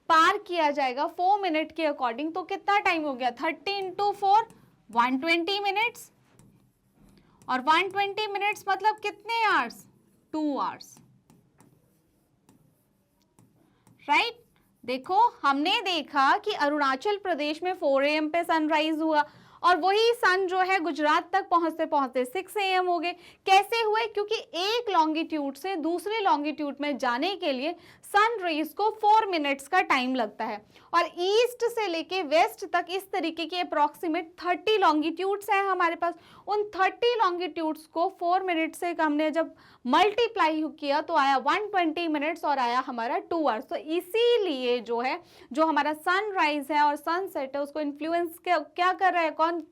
S1: पार किया जाएगा 4 मिनट के अकॉर्डिंग, तो कितना टाइम हो गया? 30 × 4 120 मिनट्स, और 120 मिनट्स मतलब कितने आवर्स? 2 hours, right. देखो हमने देखा कि अरुणाचल प्रदेश में 4 AM पे सनराइज हुआ, और वही सन जो है गुजरात तक पहुंचते पहुंचते 6 AM हो गए। कैसे हुए? क्योंकि एक लॉन्गिट्यूड से दूसरे लॉन्गिट्यूड में जाने के लिए सन रेज को 4 मिनट्स का टाइम लगता है, और ईस्ट से लेके वेस्ट तक इस तरीके के अप्रॉक्सीमेट 30 लॉन्गिट्यूड्स हैं हमारे पास। उन 30 लॉन्गिट्यूड्स को 4 मिनट से हमने जब मल्टीप्लाई किया तो आया 120 मिनट्स और आया हमारा 2 आवर्स। तो इसीलिए जो है जो हमारा सनराइज है और सनसेट है उसको इन्फ्लुएंस क्या कर रहा है? कौन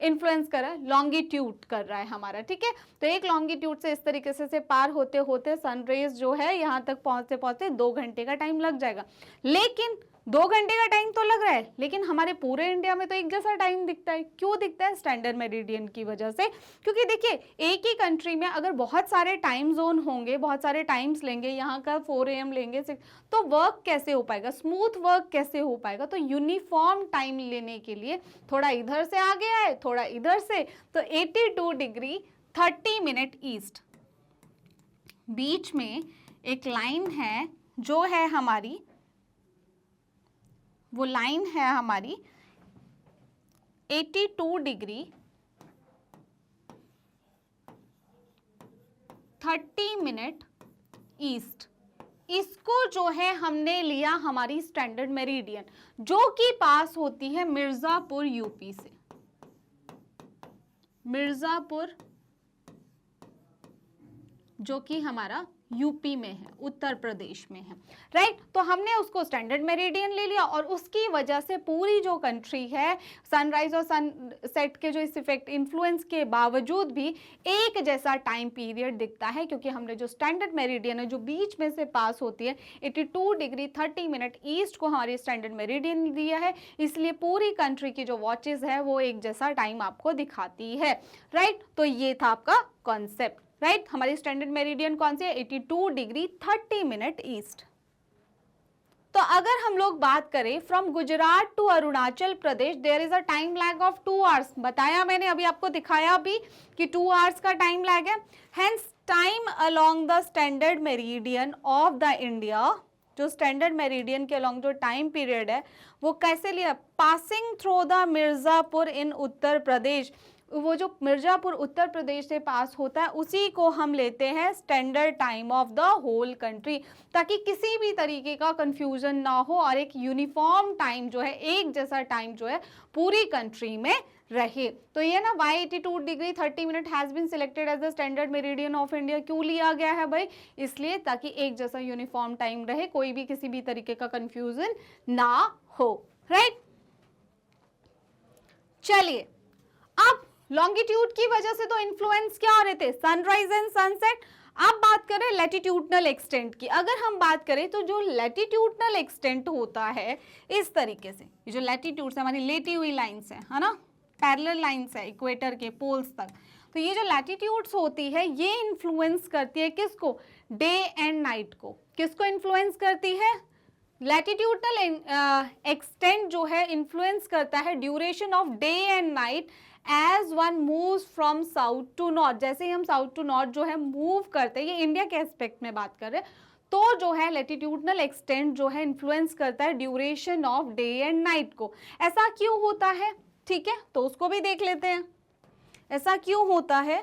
S1: इन्फ्लुएंस कर रहा है? लॉन्गिट्यूड कर रहा है हमारा। ठीक है, तो एक लॉन्गिट्यूड से इस तरीके से पार होते होते सनरेज जो है यहाँ तक पहुंचते पहुंचते 2 घंटे का टाइम लग जाएगा। लेकिन 2 घंटे का टाइम तो लग रहा है, लेकिन हमारे पूरे इंडिया में तो एक जैसा टाइम दिखता है। क्यों दिखता है? स्टैंडर्ड मेरिडियन की वजह से। क्योंकि देखिए एक ही कंट्री में अगर बहुत सारे टाइम जोन होंगे, बहुत सारे टाइम्स लेंगे, यहाँ का 4 AM लेंगे, तो वर्क कैसे हो पाएगा? स्मूथ वर्क कैसे हो पाएगा? तो यूनिफॉर्म टाइम लेने के लिए थोड़ा इधर से आगे आए, थोड़ा इधर से, तो 82 डिग्री 30 मिनट ईस्ट। बीच में एक लाइन है जो है हमारी, वो लाइन है हमारी 82 डिग्री 30 मिनट ईस्ट। इसको जो है हमने लिया हमारी स्टैंडर्ड मेरिडियन, जो कि पास होती है मिर्जापुर यूपी से। मिर्जापुर जो कि हमारा यूपी में है, उत्तर प्रदेश में है, राइट। तो हमने उसको स्टैंडर्ड मेरिडियन ले लिया, और उसकी वजह से पूरी जो कंट्री है सनराइज और सनसेट के जो इस इफेक्ट इन्फ्लुएंस के बावजूद भी एक जैसा टाइम पीरियड दिखता है, क्योंकि हमने जो स्टैंडर्ड मेरिडियन है जो बीच में से पास होती है 82 डिग्री 30 मिनट ईस्ट को हमारी स्टैंडर्ड मेरिडियन दिया है, इसलिए पूरी कंट्री की जो वॉचेस है वो एक जैसा टाइम आपको दिखाती है, राइट। तो ये था आपका कॉन्सेप्ट, राइट। हमारी स्टैंडर्ड मेरिडियन कौन सी है? 82 डिग्री 30 मिनट ईस्ट। तो अगर हम लोग बात करें from Gujarat to Arunachal Pradesh there is a time lag of 2 hours. बताया मैंने, अभी आपको दिखाया भी कि 2 आवर्स का टाइम लैग है। Hence time along the standard meridian of the India, जो स्टैंडर्ड मेरिडियन के अलोंग जो टाइम पीरियड है वो कैसे लिया? पासिंग थ्रू द मिर्जापुर इन उत्तर प्रदेश। वो जो मिर्जापुर उत्तर प्रदेश से पास होता है उसी को हम लेते हैं standard time of the whole country, ताकि किसी भी तरीके का कंफ्यूजन ना हो और एक यूनिफॉर्म टाइम जो है, एक जैसा टाइम जो है पूरी कंट्री में रहे। तो ये ना y82 degree 30 minute has been selected as the standard meridian of India क्यों लिया गया है भाई? इसलिए ताकि एक जैसा यूनिफॉर्म टाइम रहे, कोई भी किसी भी तरीके का कंफ्यूजन ना हो, राइट। चलिए अब लॉन्गिट्यूड की वजह से तो इन्फ्लुएंस क्या हो रहे थे? Sunrise and sunset. अब बात करें लैटिट्यूडनल एक्सटेंट की। अगर हम बात करें तो जो लैटिट्यूडनल एक्सटेंट होता है इस तरीके से, ये जो लैटिट्यूड्स हमारी लेटी हुई लाइंस है ना, पैरेलल लाइंस है इक्वेटर के पोल्स तक, तो ये जो लैटिट्यूड्स होती है ये इन्फ्लुएंस करती है किसको? डे एंड नाइट को। किसको इन्फ्लुएंस करती है? लैटिट्यूडनल एक्सटेंट जो है इन्फ्लुएंस करता है duration of day and night as one moves from south to north. जैसे ही हम साउथ टू नॉर्थ जो है मूव करते हैं, ये इंडिया के एस्पेक्ट में बात कर रहे हैं, तो जो है लैटिट्यूडनल एक्सटेंट जो है इन्फ्लुएंस करता है duration of day and night को। ऐसा क्यों होता है? ठीक है, तो उसको भी देख लेते हैं ऐसा क्यों होता है।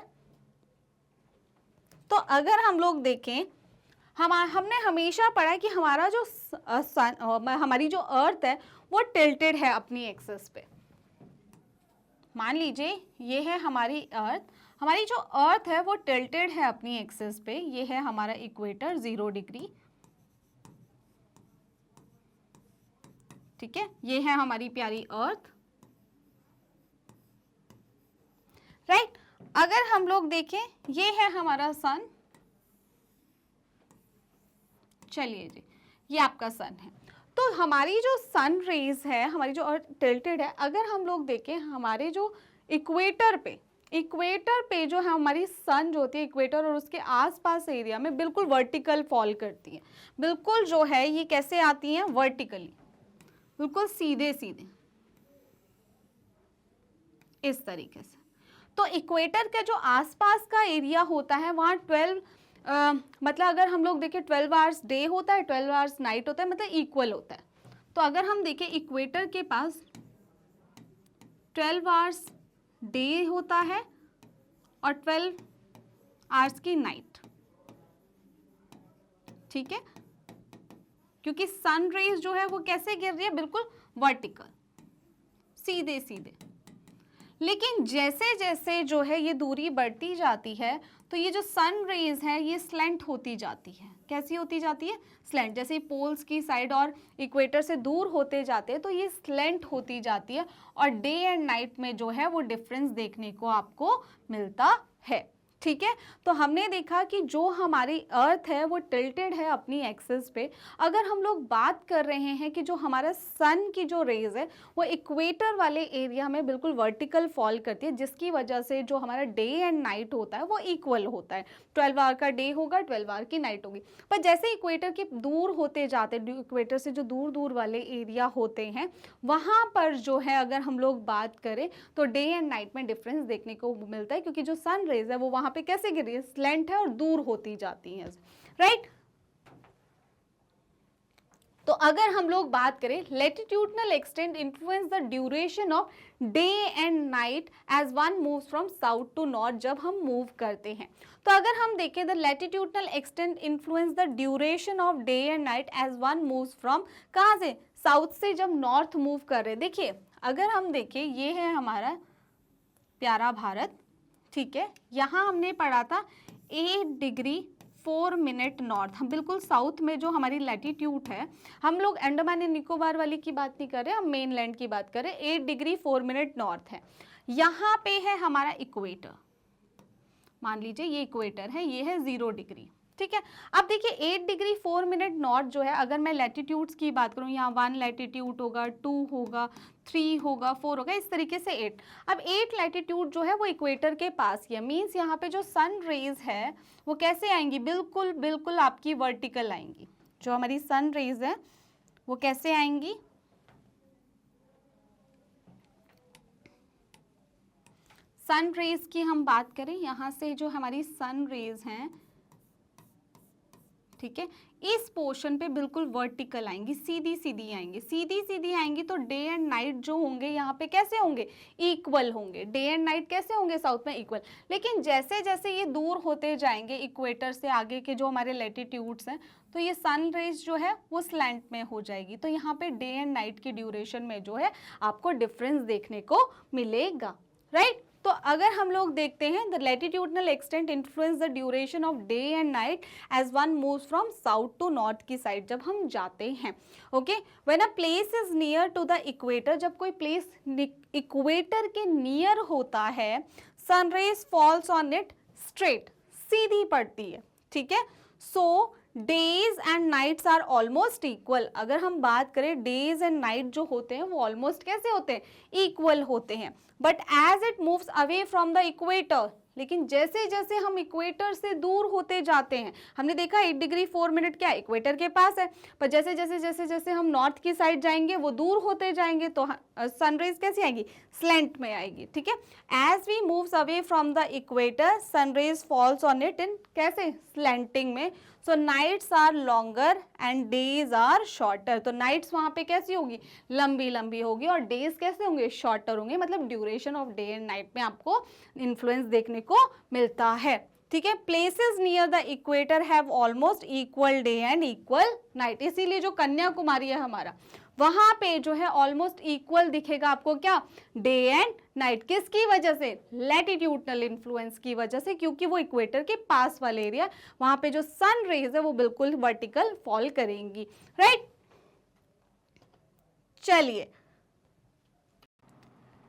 S1: तो अगर हम लोग देखें, हमने हमेशा पढ़ा है कि हमारा जो हमारी जो अर्थ है वो टिल्टेड है अपनी एक्सिस पे। मान लीजिए ये है हमारी अर्थ, हमारी जो अर्थ है वो टिल्टेड है अपनी एक्सिस पे। ये है हमारा इक्वेटर 0 डिग्री, ठीक है, ये है हमारी प्यारी अर्थ, राइट। अगर हम लोग देखें ये है हमारा सन, चलिए जी ये आपका सन है। तो हमारी जो सन रेज है, हमारी जो अर्थ टिल्टेड है, अगर हम लोग देखें हमारे जो इक्वेटर पे जो है हमारी सन जो होती है इक्वेटर और उसके आसपास एरिया में बिल्कुल वर्टिकल फॉल करती है। बिल्कुल जो है ये कैसे आती हैं? वर्टिकली, बिल्कुल सीधे सीधे इस तरीके से। तो इक्वेटर के जो आसपास का एरिया होता है वहाँ 12 मतलब अगर हम लोग देखें 12 आवर्स डे होता है, 12 आवर्स नाइट होता है, मतलब इक्वल होता है। तो अगर हम देखें इक्वेटर के पास 12 आवर्स डे होता है और 12 आवर्स की नाइट, ठीक है, क्योंकि सन रेज जो है वो कैसे गिर रही है? बिल्कुल वर्टिकल, सीधे सीधे। लेकिन जैसे जैसे जो है ये दूरी बढ़ती जाती है तो ये जो सन रेज है ये स्लेंट होती जाती है। कैसी होती जाती है? स्लेंट। जैसे पोल्स की साइड और इक्वेटर से दूर होते जाते हैं तो ये स्लेंट होती जाती है और डे एंड नाइट में जो है वो डिफरेंस देखने को आपको मिलता है, ठीक है। तो हमने देखा कि जो हमारी अर्थ है वो टिल्टेड है अपनी एक्सिस पे। अगर हम लोग बात कर रहे हैं कि जो हमारा सन की जो रेज है वो इक्वेटर वाले एरिया में बिल्कुल वर्टिकल फॉल करती है, जिसकी वजह से जो हमारा डे एंड नाइट होता है वो इक्वल होता है। 12 आवर का डे होगा, 12 आवर की नाइट होगी। पर जैसे इक्वेटर के दूर होते जाते, इक्वेटर से जो दूर दूर वाले एरिया होते हैं वहाँ पर जो है अगर हम लोग बात करें तो डे एंड नाइट में डिफरेंस देखने को मिलता है, क्योंकि जो सन रेज है वो वहाँ पे कैसे गिर रही है? स्लेंट है और दूर होती जाती है, राइट। तो अगर हम लोग बात करें latitudinal extent influence the duration of day and night as one moves from south to north, जब हम मूव करते हैं। तो अगर हम देखें the latitudinal extent influence the duration of day and night as one moves from, कहाँ से? साउथ से जब नॉर्थ मूव कर रहे हैं। देखिए अगर हम देखें ये है हमारा प्यारा भारत, ठीक है, यहाँ हमने पढ़ा था 8 डिग्री 4 मिनट नॉर्थ। हम बिल्कुल साउथ में जो हमारी लैटिट्यूड है, हम लोग अंडमान एंड निकोबार वाली की बात नहीं कर रहे, हम मेन लैंड की बात कर रहे हैं। 8 डिग्री 4 मिनट नॉर्थ है। यहाँ पे है हमारा इक्वेटर, मान लीजिए ये इक्वेटर है, ये है 0 डिग्री, ठीक है। अब देखिए 8 डिग्री 4 मिनट नॉर्थ जो है, अगर मैं लैटिट्यूड्स की बात करूँ, यहाँ 1 लैटिट्यूड होगा, 2 होगा, 3 होगा, 4 होगा, इस तरीके से 8। अब 8 लैटिट्यूड जो है वो इक्वेटर के पास ही है, मीन्स यहाँ पे जो सन रेज है वो कैसे आएंगी? बिल्कुल बिल्कुल आपकी वर्टिकल आएंगी। जो हमारी सन रेज है वो कैसे आएंगी? सन रेज की हम बात करें, यहाँ से जो हमारी सन रेज हैं, ठीक है, इस पोर्शन पे बिल्कुल वर्टिकल आएंगी, सीधी सीधी आएंगी, सीधी सीधी आएंगी तो डे एंड नाइट जो होंगे यहाँ पे कैसे होंगे, इक्वल होंगे। डे एंड नाइट कैसे होंगे साउथ में, इक्वल। लेकिन जैसे जैसे ये दूर होते जाएंगे इक्वेटर से आगे के जो हमारे लैटिट्यूड्स हैं, तो ये सन रेज जो है वो स्लैंट में हो जाएगी, तो यहाँ पे डे एंड नाइट की ड्यूरेशन में जो है आपको डिफरेंस देखने को मिलेगा, राइट। तो अगर हम लोग देखते हैं the latitudinal extent influence the duration of day and night as one moves from south to north की साइड जब हम जाते हैं, okay. When a place is near to the equator, जब कोई प्लेस इक्वेटर के नियर होता है, sun rays falls on it straight, सीधी पड़ती है, ठीक है। So days and nights are almost equal. अगर हम बात करें डेज एंड नाइट जो होते हैं वो ऑलमोस्ट कैसे होते हैं, इक्वल होते हैं। But as it moves away from the equator, लेकिन जैसे जैसे हम इक्वेटर से दूर होते जाते हैं, हमने देखा 8 डिग्री 4 मिनट क्या इक्वेटर के पास है, पर जैसे जैसे जैसे जैसे हम नॉर्थ की साइड जाएंगे वो दूर होते जाएंगे, तो सनरेज कैसी आएगी, स्लैंट में आएगी, ठीक है। As we moves away from the equator, sun rays falls on it in कैसे, स्लैंटिंग में। So nights are longer and days are shorter, तो नाइट्स वहाँ पे कैसी होगी, लंबी लंबी होगी, और डेज कैसे होंगे, शॉर्टर होंगे। मतलब duration of day and night में आपको इन्फ्लुएंस देखने को मिलता है, ठीक है। Places near the equator have almost equal day and equal night, इसीलिए जो कन्याकुमारी है हमारा, वहां पे जो है ऑलमोस्ट इक्वल दिखेगा आपको क्या, डे एंड नाइट। किसकी वजह से, लैटिट्यूडनल इन्फ्लुएंस की वजह से, क्योंकि वो इक्वेटर के पास वाले एरिया, वहां पे जो सन रेज है वो बिल्कुल वर्टिकल फॉल करेंगी, राइट। चलिए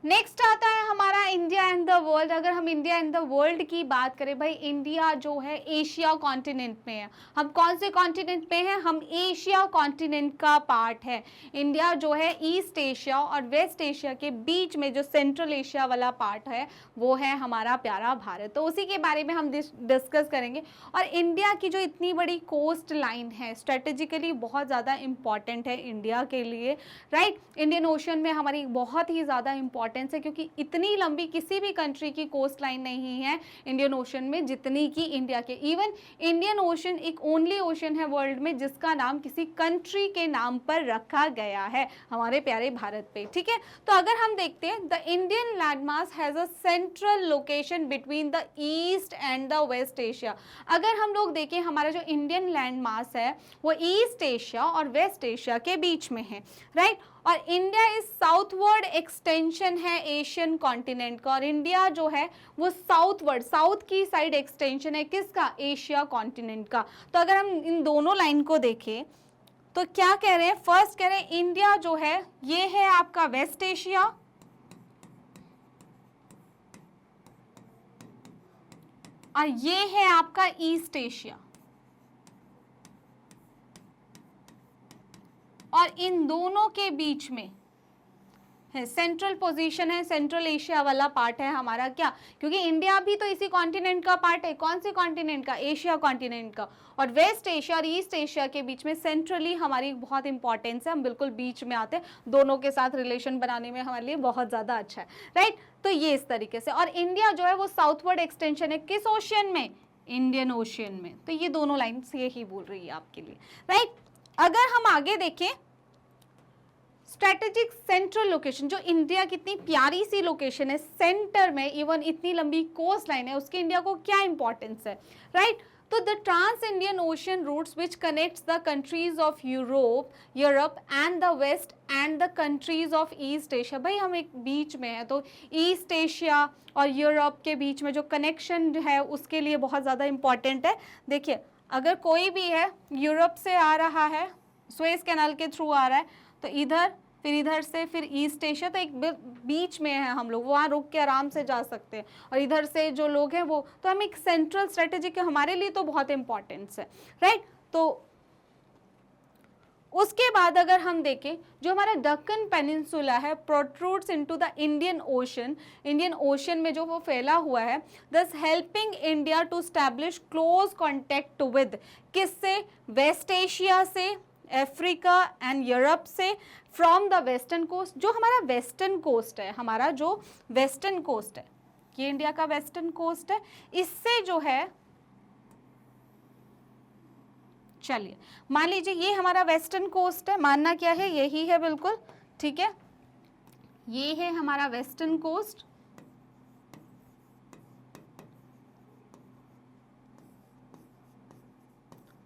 S1: नेक्स्ट आता है हमारा इंडिया एंड द वर्ल्ड। अगर हम इंडिया एंड द वर्ल्ड की बात करें, भाई इंडिया जो है एशिया कॉन्टिनेंट में है। हम कौन से कॉन्टिनेंट में हैं, हम एशिया कॉन्टिनेंट का पार्ट है। इंडिया जो है ईस्ट एशिया और वेस्ट एशिया के बीच में जो सेंट्रल एशिया वाला पार्ट है वो है हमारा प्यारा भारत, तो उसी के बारे में हम डिस्कस करेंगे। और इंडिया की जो इतनी बड़ी कोस्ट लाइन है, स्ट्रेटेजिकली बहुत ज़्यादा इंपॉर्टेंट है इंडिया के लिए, राइट। इंडियन ओशन में हमारी बहुत ही ज़्यादा इंपॉर्टेंट है, क्योंकि इतनी लंबी किसी भी कंट्री की कोस्ट लाइन नहीं है इंडियन ओशन में जितनी की इंडिया के। इवन इंडियन ओशन एक ओनली ओशन है वर्ल्ड में जिसका नाम किसी कंट्री के नाम पर रखा गया है, हमारे प्यारे भारत पे, ठीक है। तो अगर हम देखते हैं, the Indian land mass has a central location between the east and the west Asia. अगर हम लोग देखें, हमारा जो इंडियन लैंड मास है वो ईस्ट एशिया और वेस्ट एशिया के बीच में है, राइट। और इंडिया इज साउथवर्ड एक्सटेंशन है एशियन कॉन्टिनेंट का, और इंडिया जो है वो साउथवर्ड, साउथ की साइड एक्सटेंशन है किसका, एशिया कॉन्टिनेंट का। तो अगर हम इन दोनों लाइन को देखें तो क्या कह रहे हैं, फर्स्ट कह रहे हैं इंडिया जो है ये है आपका वेस्ट एशिया, और ये है आपका ईस्ट एशिया, और इन दोनों के बीच में है सेंट्रल पोजीशन है, सेंट्रल एशिया वाला पार्ट है हमारा क्या, क्योंकि इंडिया भी तो इसी कॉन्टिनेंट का पार्ट है। कौन से कॉन्टिनेंट का, एशिया कॉन्टिनेंट का। और वेस्ट एशिया और ईस्ट एशिया के बीच में सेंट्रली हमारी बहुत इंपॉर्टेंस है, हम बिल्कुल बीच में आते हैं, दोनों के साथ रिलेशन बनाने में हमारे लिए बहुत ज़्यादा अच्छा है, राइट। तो ये इस तरीके से, और इंडिया जो है वो साउथवर्ड एक्सटेंशन है किस ओशियन में, इंडियन ओशियन में। तो ये दोनों लाइन्स यही बोल रही है आपके लिए, राइट। अगर हम आगे देखें, स्ट्रेटेजिक सेंट्रल लोकेशन, जो इंडिया की इतनी प्यारी सी लोकेशन है सेंटर में, इवन इतनी लंबी कोस्ट लाइन है, उसके इंडिया को क्या इंपॉर्टेंस है, राइट। तो the trans Indian Ocean routes which connects the countries of Europe and the west and the countries of East Asia. भाई हम एक बीच में है, तो ईस्ट एशिया और यूरोप के बीच में जो कनेक्शन है उसके लिए बहुत ज़्यादा इंपॉर्टेंट है। देखिए, अगर कोई भी है यूरोप से आ रहा है, सुएज कैनाल के थ्रू आ रहा है, तो इधर फिर इधर से फिर ईस्ट एशिया, तो एक बीच में है हम लोग, वहाँ रुक के आराम से जा सकते हैं। और इधर से जो लोग हैं वो, तो हम एक सेंट्रल स्ट्रेटेजी के हमारे लिए तो बहुत इंपॉर्टेंस है, राइट। तो उसके बाद अगर हम देखें, जो हमारा दक्कन पेनिनसुला है protrudes into the Indian Ocean में जो वो फैला हुआ है, this helping India to establish close contact with, किससे, वेस्ट एशिया से, अफ्रीका एंड यूरोप से, फ्रॉम द वेस्टर्न कोस्ट। जो हमारा वेस्टर्न कोस्ट है, हमारा जो वेस्टर्न कोस्ट है, ये इंडिया का वेस्टर्न कोस्ट है, इससे जो है चलिए मान लीजिए ये हमारा वेस्टर्न कोस्ट है, मानना क्या है, यही है बिल्कुल, ठीक है, ये है हमारा वेस्टर्न कोस्ट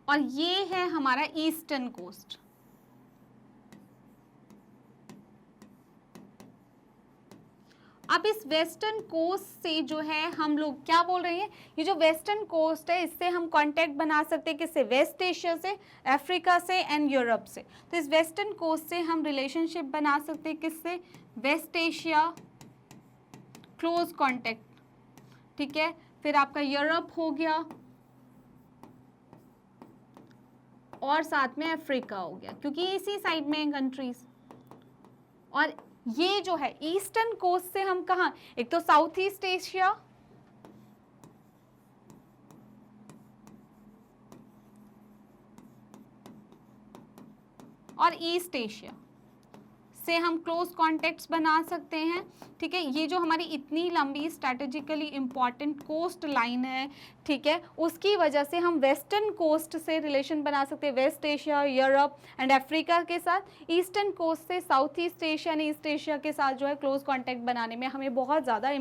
S1: और ये है हमारा ईस्टर्न कोस्ट। अब इस वेस्टर्न कोस्ट से जो है हम लोग क्या बोल रहे हैं, ये जो वेस्टर्न कोस्ट है इससे हम कांटेक्ट बना सकते हैं किससे, वेस्ट एशिया से, अफ्रीका से एंड यूरोप से। तो इस वेस्टर्न कोस्ट से हम रिलेशनशिप बना सकते हैं किससे, वेस्ट एशिया, क्लोज कांटेक्ट, ठीक है, फिर आपका यूरोप हो गया और साथ में अफ्रीका हो गया क्योंकि इसी साइड में कंट्रीज। और ये जो है ईस्टर्न कोस्ट से हम कहाँ, एक तो साउथ ईस्ट एशिया और ईस्ट एशिया से हम क्लोज कॉन्टेक्ट्स बना सकते हैं, ठीक है। ये जो हमारी इतनी लंबी स्ट्रैटेजिकली इंपॉर्टेंट कोस्ट लाइन है, ठीक है, उसकी वजह से हम वेस्टर्न कोस्ट से रिलेशन बना सकते हैं, West Asia, Europe and Africa के साथ। ईस्टर्न कोस्ट से South East Asia and East Asia के साथ जो है क्लोज कॉन्टैक्ट बनाने में हमें बहुत ज़्यादा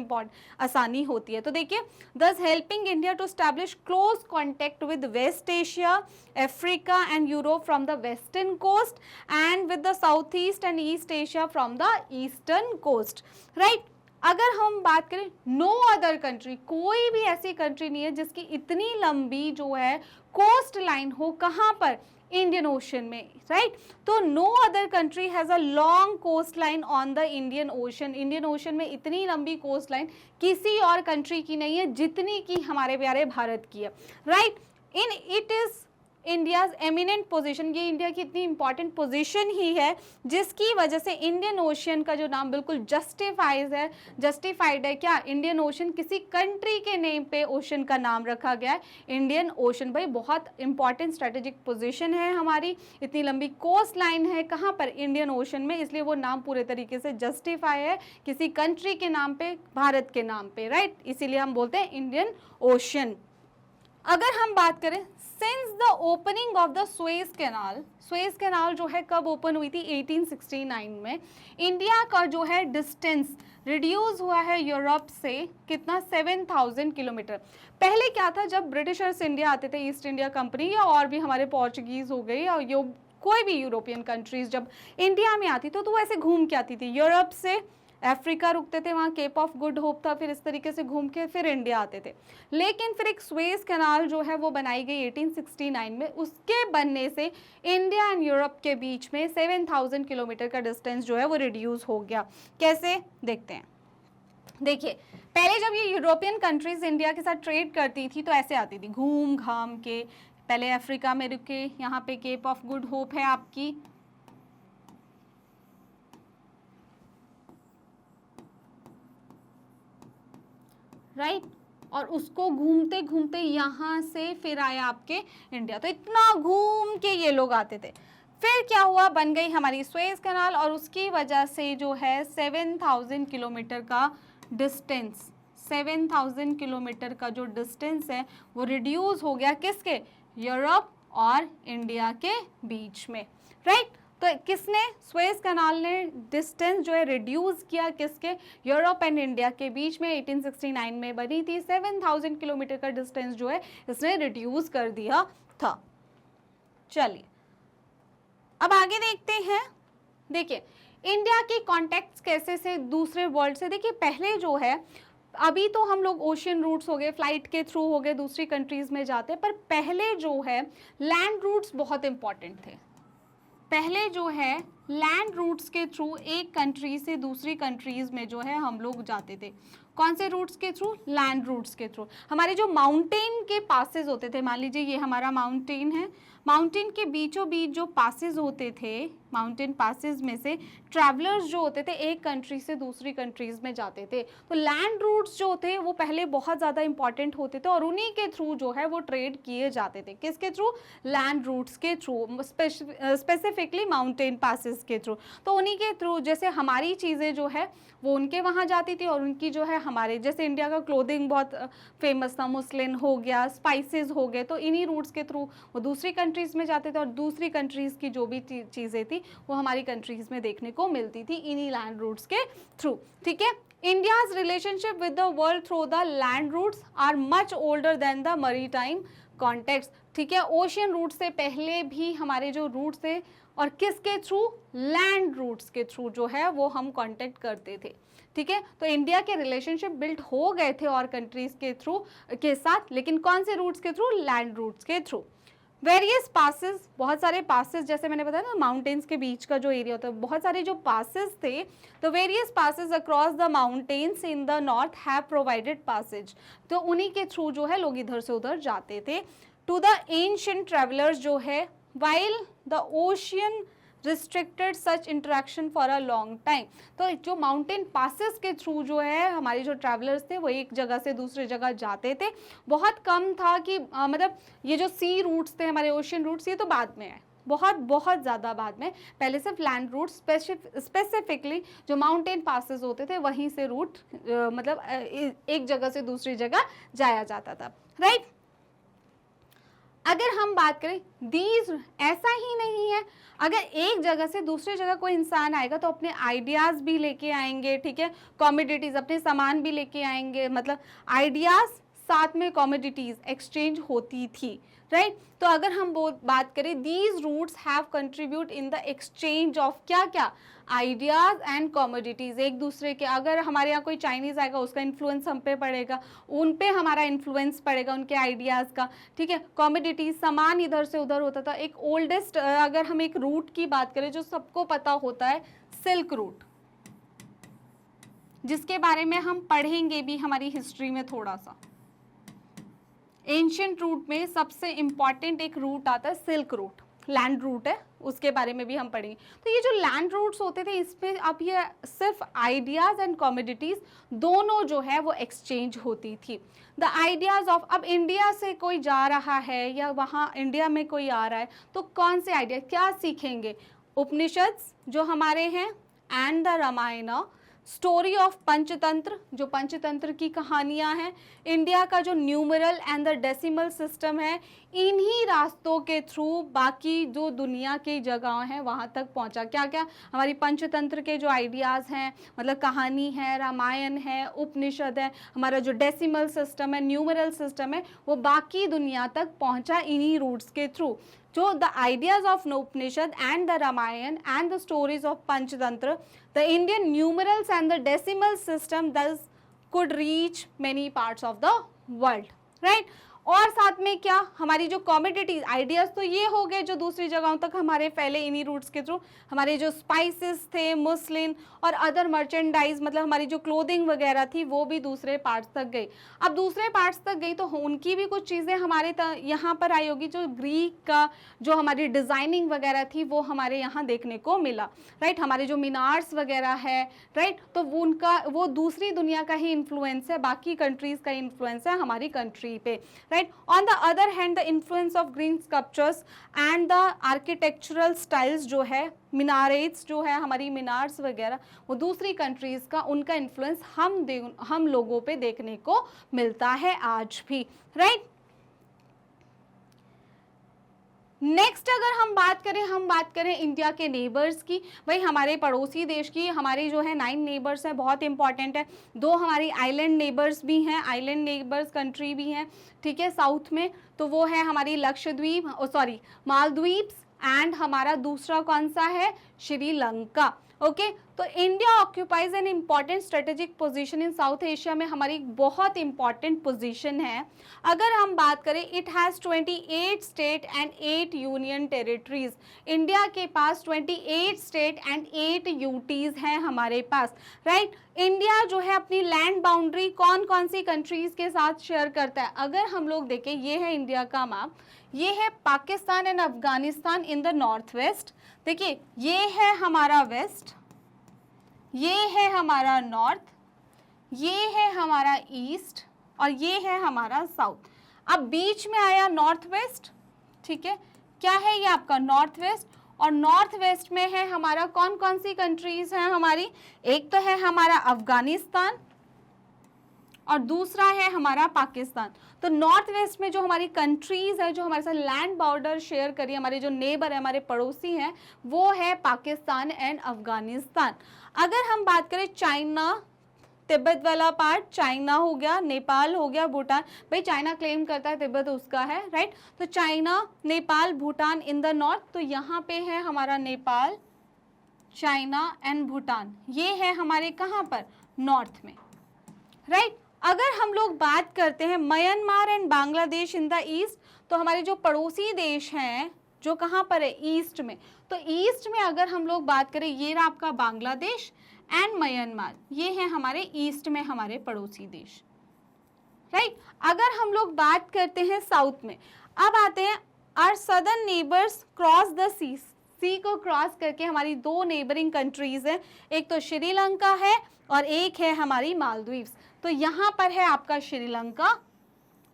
S1: आसानी होती है। तो देखिए, this helping India to establish close contact with West Asia, Africa and Europe from the western coast and with the south East and East Asia from the eastern coast, right. अगर हम बात करें नो अदर कंट्री, कोई भी ऐसी country नहीं है जिसकी इतनी लंबी जो है कोस्ट लाइन हो, कहाँ पर, इंडियन ओशन में, राइट। तो no other country has a long coast line on the Indian Ocean. Indian Ocean में इतनी लंबी कोस्ट लाइन किसी और कंट्री की नहीं है जितनी की हमारे प्यारे भारत की है, right. In it is India's eminent position, ये इंडिया की इतनी इंपॉर्टेंट पोजीशन ही है जिसकी वजह से इंडियन ओशन का जो नाम बिल्कुल जस्टिफाइड है क्या, इंडियन ओशन, किसी कंट्री के नेम पे ओशन का नाम रखा गया है इंडियन ओशन। भाई बहुत इंपॉर्टेंट स्ट्रेटेजिक पोजीशन है हमारी, इतनी लंबी कोस्ट लाइन है कहाँ पर, इंडियन ओशन में, इसलिए वो नाम पूरे तरीके से जस्टिफाई है किसी कंट्री के नाम पे, भारत के नाम पे, राइट। इसीलिए हम बोलते हैं इंडियन ओशन। अगर हम बात करें since the opening of the Suez canal जो है कब ओपन हुई थी, 1869 में। इंडिया का जो है डिस्टेंस रिड्यूस हुआ है यूरोप से कितना, 7000 किलोमीटर। पहले क्या था, जब ब्रिटिशर्स इंडिया आते थे, ईस्ट इंडिया कंपनी या और भी हमारे पोर्चुगीज हो गए या कोई भी यूरोपियन कंट्रीज जब इंडिया में आती तो वो ऐसे घूम के आती थी, यूरोप से अफ्रीका रुकते थे, वहाँ केप ऑफ गुड होप था, फिर इस तरीके से घूम के फिर इंडिया आते थे। लेकिन फिर एक स्वेज कैनाल जो है वो बनाई गई 1869 में। उसके बनने से इंडिया एंड यूरोप के बीच में 7000 किलोमीटर का डिस्टेंस जो है वो रिड्यूस हो गया। कैसे, देखते हैं। देखिए, पहले जब ये यूरोपियन कंट्रीज इंडिया के साथ ट्रेड करती थी तो ऐसे आती थी घूम घाम के, पहले अफ्रीका में रुके, यहाँ पे केप ऑफ गुड होप है आपकी, राइट, और उसको घूमते घूमते यहाँ से फिर आया आपके इंडिया। तो इतना घूम के ये लोग आते थे। फिर क्या हुआ, बन गई हमारी स्वेज कैनाल और उसकी वजह से जो है 7000 किलोमीटर का डिस्टेंस, 7000 किलोमीटर का जो डिस्टेंस है वो रिड्यूस हो गया किसके, यूरोप और इंडिया के बीच में, राइट। तो किसने, स्वेज कैनाल ने डिस्टेंस जो है रिड्यूस किया किसके, यूरोप एंड इंडिया के बीच में। 1869 में बनी थी, 7000 किलोमीटर का डिस्टेंस जो है इसने रिड्यूस कर दिया था। चलिए अब आगे देखते हैं। देखिए, इंडिया के कॉन्टैक्ट्स कैसे से दूसरे वर्ल्ड से। देखिए, पहले जो है, अभी तो हम लोग ओशियन रूट्स हो गए, फ्लाइट के थ्रू हो गए, दूसरी कंट्रीज में जाते हैं, पर पहले जो है लैंड रूट्स बहुत इंपॉर्टेंट थे। पहले जो है लैंड रूट्स के थ्रू एक कंट्री से दूसरी कंट्रीज में जो है हम लोग जाते थे। कौन से रूट्स के थ्रू, लैंड रूट्स के थ्रू। हमारे जो माउंटेन के पासेस होते थे, मान लीजिए ये हमारा माउंटेन है, माउंटेन के बीचों बीच जो पासेस होते थे, माउंटेन पासेस में से ट्रैवलर्स जो होते थे एक कंट्री से दूसरी कंट्रीज में जाते थे। तो लैंड रूट्स जो थे वो पहले बहुत ज़्यादा इंपॉर्टेंट होते थे और उन्हीं के थ्रू जो है वो ट्रेड किए जाते थे। किसके थ्रू, लैंड रूट्स के through, specifically mountain passes passes के थ्रू। तो उन्हीं के थ्रू जैसे हमारी चीज़ें जो है वो उनके वहाँ जाती थी और उनकी जो है हमारे, जैसे इंडिया का क्लोथिंग बहुत फेमस था, मुस्लिन हो गया, स्पाइसेस हो गए, तो इन्हीं रूट्स के थ्रू वो दूसरी कंट्रीज़ में जाते थे और दूसरी कंट्रीज़ की जो भी चीज़ें थी वो हमारी कंट्रीज़ में देखने को मिलती थी इन्हीं लैंड रूट्स के थ्रू। ठीक है, India's relationship with the world through the land routes are much older than the maritime context। ठीक है, ओशियन रूट से पहले भी हमारे जो रूट्स थे और किसके थ्रू, लैंड रूट्स के थ्रू जो है वो हम कांटेक्ट करते थे। ठीक है, तो इंडिया के रिलेशनशिप बिल्ड हो गए थे और कंट्रीज के थ्रू के साथ, लेकिन कौन से रूट्स के थ्रू, लैंड रूट्स के थ्रू। वेरियस पासेस, बहुत सारे पासेस, जैसे मैंने बताया ना माउंटेन्स के बीच का जो एरिया होता है, बहुत सारे जो पासेस थे, तो various passes across the mountains in the north have provided passage, तो उन्हीं के थ्रू जो है लोग इधर से उधर जाते थे। टू द एंशिएंट ट्रेवलर्स जो है, while the ocean restricted such interaction for a long time, तो जो माउंटेन पासेस के थ्रू जो है हमारे जो ट्रैवलर्स थे वो एक जगह से दूसरी जगह जाते थे। बहुत कम था कि मतलब ये जो सी रूट्स थे हमारे, ओशियन रूट्स, ये तो बाद में है, बहुत बहुत ज़्यादा बाद में। पहले सिर्फ लैंड रूट, स्पेसिफिकली जो माउंटेन पासेस होते थे वहीं से रूट मतलब एक जगह से दूसरी जगह जाया जाता था, राइट। अगर हम बात करें दीज, ऐसा ही नहीं है, अगर एक जगह से दूसरी जगह कोई इंसान आएगा तो अपने आइडियाज़ भी लेके आएंगे, ठीक है, कॉमोडिटीज़, अपने सामान भी लेके आएंगे, मतलब आइडियाज़ साथ में कॉमोडिटीज़ एक्सचेंज होती थी, राइट। तो अगर हम बात करें, these routes have contribute in the exchange of क्या क्या, आइडियाज़ एंड कॉमोडिटीज़, एक दूसरे के, अगर हमारे यहाँ कोई चाइनीज़ आएगा उसका इन्फ्लुएंस हम पे पड़ेगा, उन पे हमारा इन्फ्लुएंस पड़ेगा उनके आइडियाज़ का, ठीक है। कॉमोडिटीज़, सामान इधर से उधर होता था। एक ओल्डेस्ट, अगर हम एक रूट की बात करें जो सबको पता होता है, सिल्क रूट, जिसके बारे में हम पढ़ेंगे भी हमारी हिस्ट्री में थोड़ा सा। एंशिएंट रूट में सबसे इंपॉर्टेंट एक रूट आता है सिल्क रूट, लैंड रूट है, उसके बारे में भी हम पढ़ेंगे। तो ये जो लैंड रूट्स होते थे इस पे अब ये सिर्फ आइडियाज़ एंड कॉमोडिटीज़ दोनों जो है वो एक्सचेंज होती थी। द आइडियाज़ ऑफ, अब इंडिया से कोई जा रहा है या वहाँ इंडिया में कोई आ रहा है तो कौन से आइडिया, क्या सीखेंगे, उपनिषद जो हमारे हैं, and the Ramayana, story of Panchatantra, जो पंचतंत्र की कहानियाँ हैं, इंडिया का जो numeral and the decimal system है, इन्हीं रास्तों के थ्रू बाकी जो दुनिया की जगह हैं वहाँ तक पहुँचा। क्या क्या, हमारी पंचतंत्र के जो आइडियाज़ हैं, मतलब कहानी है, रामायण है, उपनिषद है, हमारा जो डेसिमल सिस्टम है, न्यूमरल सिस्टम है, वो बाकी दुनिया तक पहुँचा इन्हीं रूट्स के through. So the ideas of Upanishad and the Ramayana and the stories of Panchatantra, the Indian numerals and the decimal system thus could reach many parts of the world, right? और साथ में क्या, हमारी जो commodities, ideas तो ये हो गए जो दूसरी जगहों तक हमारे फैले इन्हीं रूट्स के थ्रू। हमारे जो स्पाइसेस थे, मुस्लिन और अदर मर्चेंडाइज, मतलब हमारी जो क्लोथिंग वगैरह थी वो भी दूसरे पार्ट्स तक गई। अब दूसरे पार्ट्स तक गई तो उनकी भी कुछ चीज़ें हमारे यहाँ पर आई होगी, जो ग्रीक का जो हमारी डिज़ाइनिंग वगैरह थी वो हमारे यहाँ देखने को मिला, राइट। हमारे जो मीनार्स वगैरह है, राइट, तो वो उनका, वो दूसरी दुनिया का ही इन्फ्लुएंस है, बाकी कंट्रीज़ का इन्फ्लुएंस है हमारी कंट्री पे, right. On the other hand, the influence of green sculptures and the architectural styles जो है, मीनारेट्स जो है, हमारी मीनार्स वगैरह, वो दूसरी कंट्रीज़ का, उनका इन्फ्लुएंस हम लोगों पे देखने को मिलता है आज भी, राइट। नेक्स्ट अगर हम बात करें इंडिया के नेबर्स की, भाई हमारे पड़ोसी देश की, हमारी जो है 9 नेबर्स हैं, बहुत इंपॉर्टेंट है। 2 हमारी आइलैंड नेबर्स भी हैं, आइलैंड नेबर्स कंट्री भी हैं, ठीक है, साउथ में, तो वो है हमारी लक्षद्वीप, मालदीव्स, एंड हमारा दूसरा कौन सा है, श्रीलंका, ओके। तो India occupies an important strategic position in south Asia में, हमारी बहुत इंपॉर्टेंट पोजीशन है। अगर हम बात करें, it has 28 state and 8 union territories, India के पास 28 स्टेट एंड 8 यूटीज़ हैं हमारे पास, राइट। इंडिया जो है अपनी लैंड बाउंड्री कौन कौन सी कंट्रीज़ के साथ शेयर करता है, अगर हम लोग देखें, ये है इंडिया का मैप, ये है Pakistan and Afghanistan in the north west, देखिए ये है हमारा वेस्ट, ये है हमारा नॉर्थ, ये है हमारा ईस्ट और ये है हमारा साउथ। अब बीच में आया नॉर्थ वेस्ट, ठीक है, क्या है ये आपका नॉर्थ वेस्ट, और नॉर्थ वेस्ट में है हमारा कौन कौन सी कंट्रीज हैं हमारी, एक तो है हमारा अफगानिस्तान और दूसरा है हमारा पाकिस्तान। तो नॉर्थ वेस्ट में जो हमारी कंट्रीज है जो हमारे साथ लैंड बॉर्डर शेयर करी, हमारे जो नेबर है, हमारे पड़ोसी हैं, वो है पाकिस्तान एंड अफगानिस्तान। अगर हम बात करें चाइना, तिब्बत वाला पार्ट चाइना हो गया, नेपाल हो गया, भूटान, भाई चाइना क्लेम करता है तिब्बत उसका है, राइट। तो China, Nepal, Bhutan in the north, तो यहाँ पे है हमारा नेपाल, चाइना एंड भूटान, ये है हमारे कहाँ पर, नॉर्थ में, राइट। अगर हम लोग बात करते हैं Myanmar and Bangladesh in the east, तो हमारे जो पड़ोसी देश हैं जो कहाँ पर है, ईस्ट में, तो ईस्ट में अगर हम लोग बात करें, ये रहा आपका बांग्लादेश एंड म्यांमार, ये है हमारे ईस्ट में हमारे पड़ोसी देश, राइट। अगर हम लोग बात करते हैं साउथ में, अब आते हैं our southern neighbours cross the sea को क्रॉस करके हमारी दो नेबरिंग कंट्रीज हैं, एक तो श्रीलंका है और एक है हमारी मालदीव्स। तो यहाँ पर है आपका श्रीलंका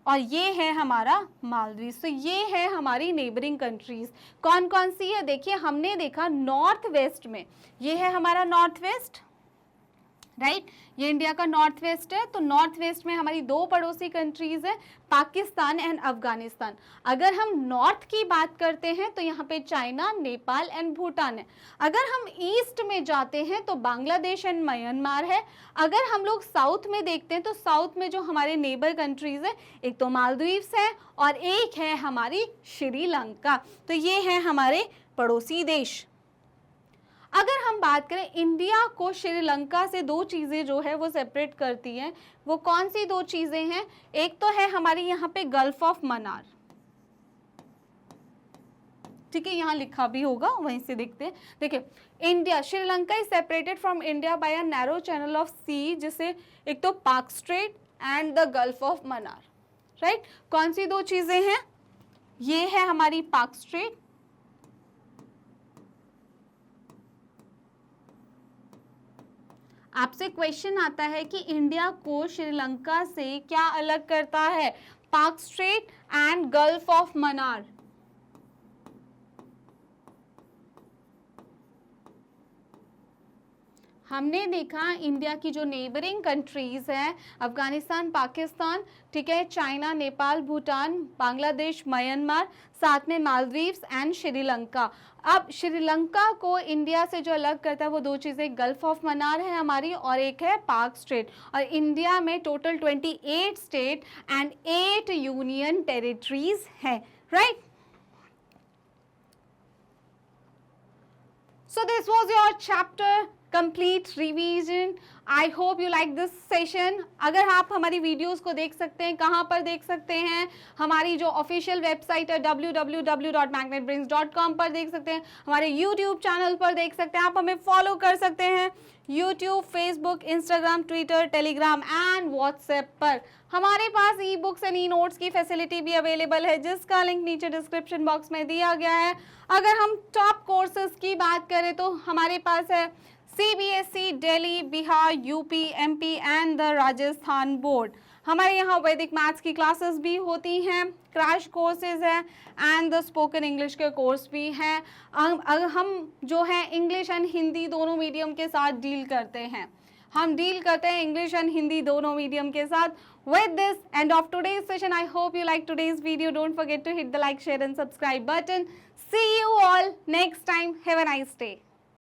S1: और ये है हमारा मालदीव्स। तो ये है हमारी नेबरिंग कंट्रीज, कौन कौन सी है, देखिए हमने देखा नॉर्थ वेस्ट में, ये है हमारा नॉर्थ वेस्ट, राइट, ये इंडिया का नॉर्थ वेस्ट है। तो नॉर्थ वेस्ट में हमारी दो पड़ोसी कंट्रीज है, पाकिस्तान एंड अफगानिस्तान। अगर हम नॉर्थ की बात करते हैं तो यहाँ पे चाइना, नेपाल एंड भूटान है। अगर हम ईस्ट में जाते हैं तो बांग्लादेश एंड म्यांमार है। अगर हम लोग साउथ में देखते हैं तो साउथ में जो हमारे नेबर कंट्रीज है, एक तो मालदीव्स है और एक है हमारी श्रीलंका। तो ये है हमारे पड़ोसी देश। अगर हम बात करें इंडिया को श्रीलंका से दो चीज़ें जो है वो सेपरेट करती हैं, वो कौन सी दो चीज़ें हैं, एक तो है हमारी यहाँ पे गल्फ ऑफ मन्नार, ठीक है, यहाँ लिखा भी होगा, वहीं से देखते हैं। देखिए India, Sri Lanka is separated from India by a narrow channel of सी, जिसे एक तो पाक straight and the gulf of Mannar, right. कौन सी दो चीज़ें हैं, ये है हमारी पाक स्ट्रेट, आपसे क्वेश्चन आता है कि इंडिया को श्रीलंका से क्या अलग करता है, पाक straight and gulf of Mannar. हमने देखा इंडिया की जो नेबरिंग कंट्रीज हैं, अफगानिस्तान, पाकिस्तान, ठीक है, चाइना, नेपाल, भूटान, बांग्लादेश, म्यांमार, साथ में मालदीव्स एंड श्रीलंका। अब श्रीलंका को इंडिया से जो अलग करता है वो दो चीज़ें, गल्फ ऑफ मन्नार है हमारी और एक है पाक स्ट्रेट। और इंडिया में total 28 state and 8 union territories हैं, right. So this was your chapter complete revision. I hope you like this session. अगर आप हमारी वीडियोस को देख सकते हैं, कहाँ पर देख सकते हैं, हमारी जो ऑफिशियल वेबसाइट है www.magnetbrains.com पर देख सकते हैं, हमारे यूट्यूब चैनल पर देख सकते हैं, आप हमें फॉलो कर सकते हैं YouTube, Facebook, Instagram, Twitter, Telegram and WhatsApp पर। हमारे पास e books and e notes की फैसिलिटी भी अवेलेबल है, जिसका लिंक नीचे डिस्क्रिप्शन बॉक्स में दिया गया है। अगर हम टॉप कोर्सेज की बात करें तो हमारे पास है CBSE, Delhi, Bihar, UP, MP and the Rajasthan board. हमारे यहाँ वैदिक मैथ्स की क्लासेस भी होती हैं, क्रैश कोर्सेज हैं एंड द स्पोकन इंग्लिश के कोर्स भी हैं। हम जो है इंग्लिश एंड हिंदी दोनों मीडियम के साथ डील करते हैं, हम डील करते हैं इंग्लिश एंड हिंदी दोनों मीडियम के साथ। With this end of today's session, I hope you like today's video. Don't forget to hit the like, share and subscribe button. See you all next time. Have a nice day.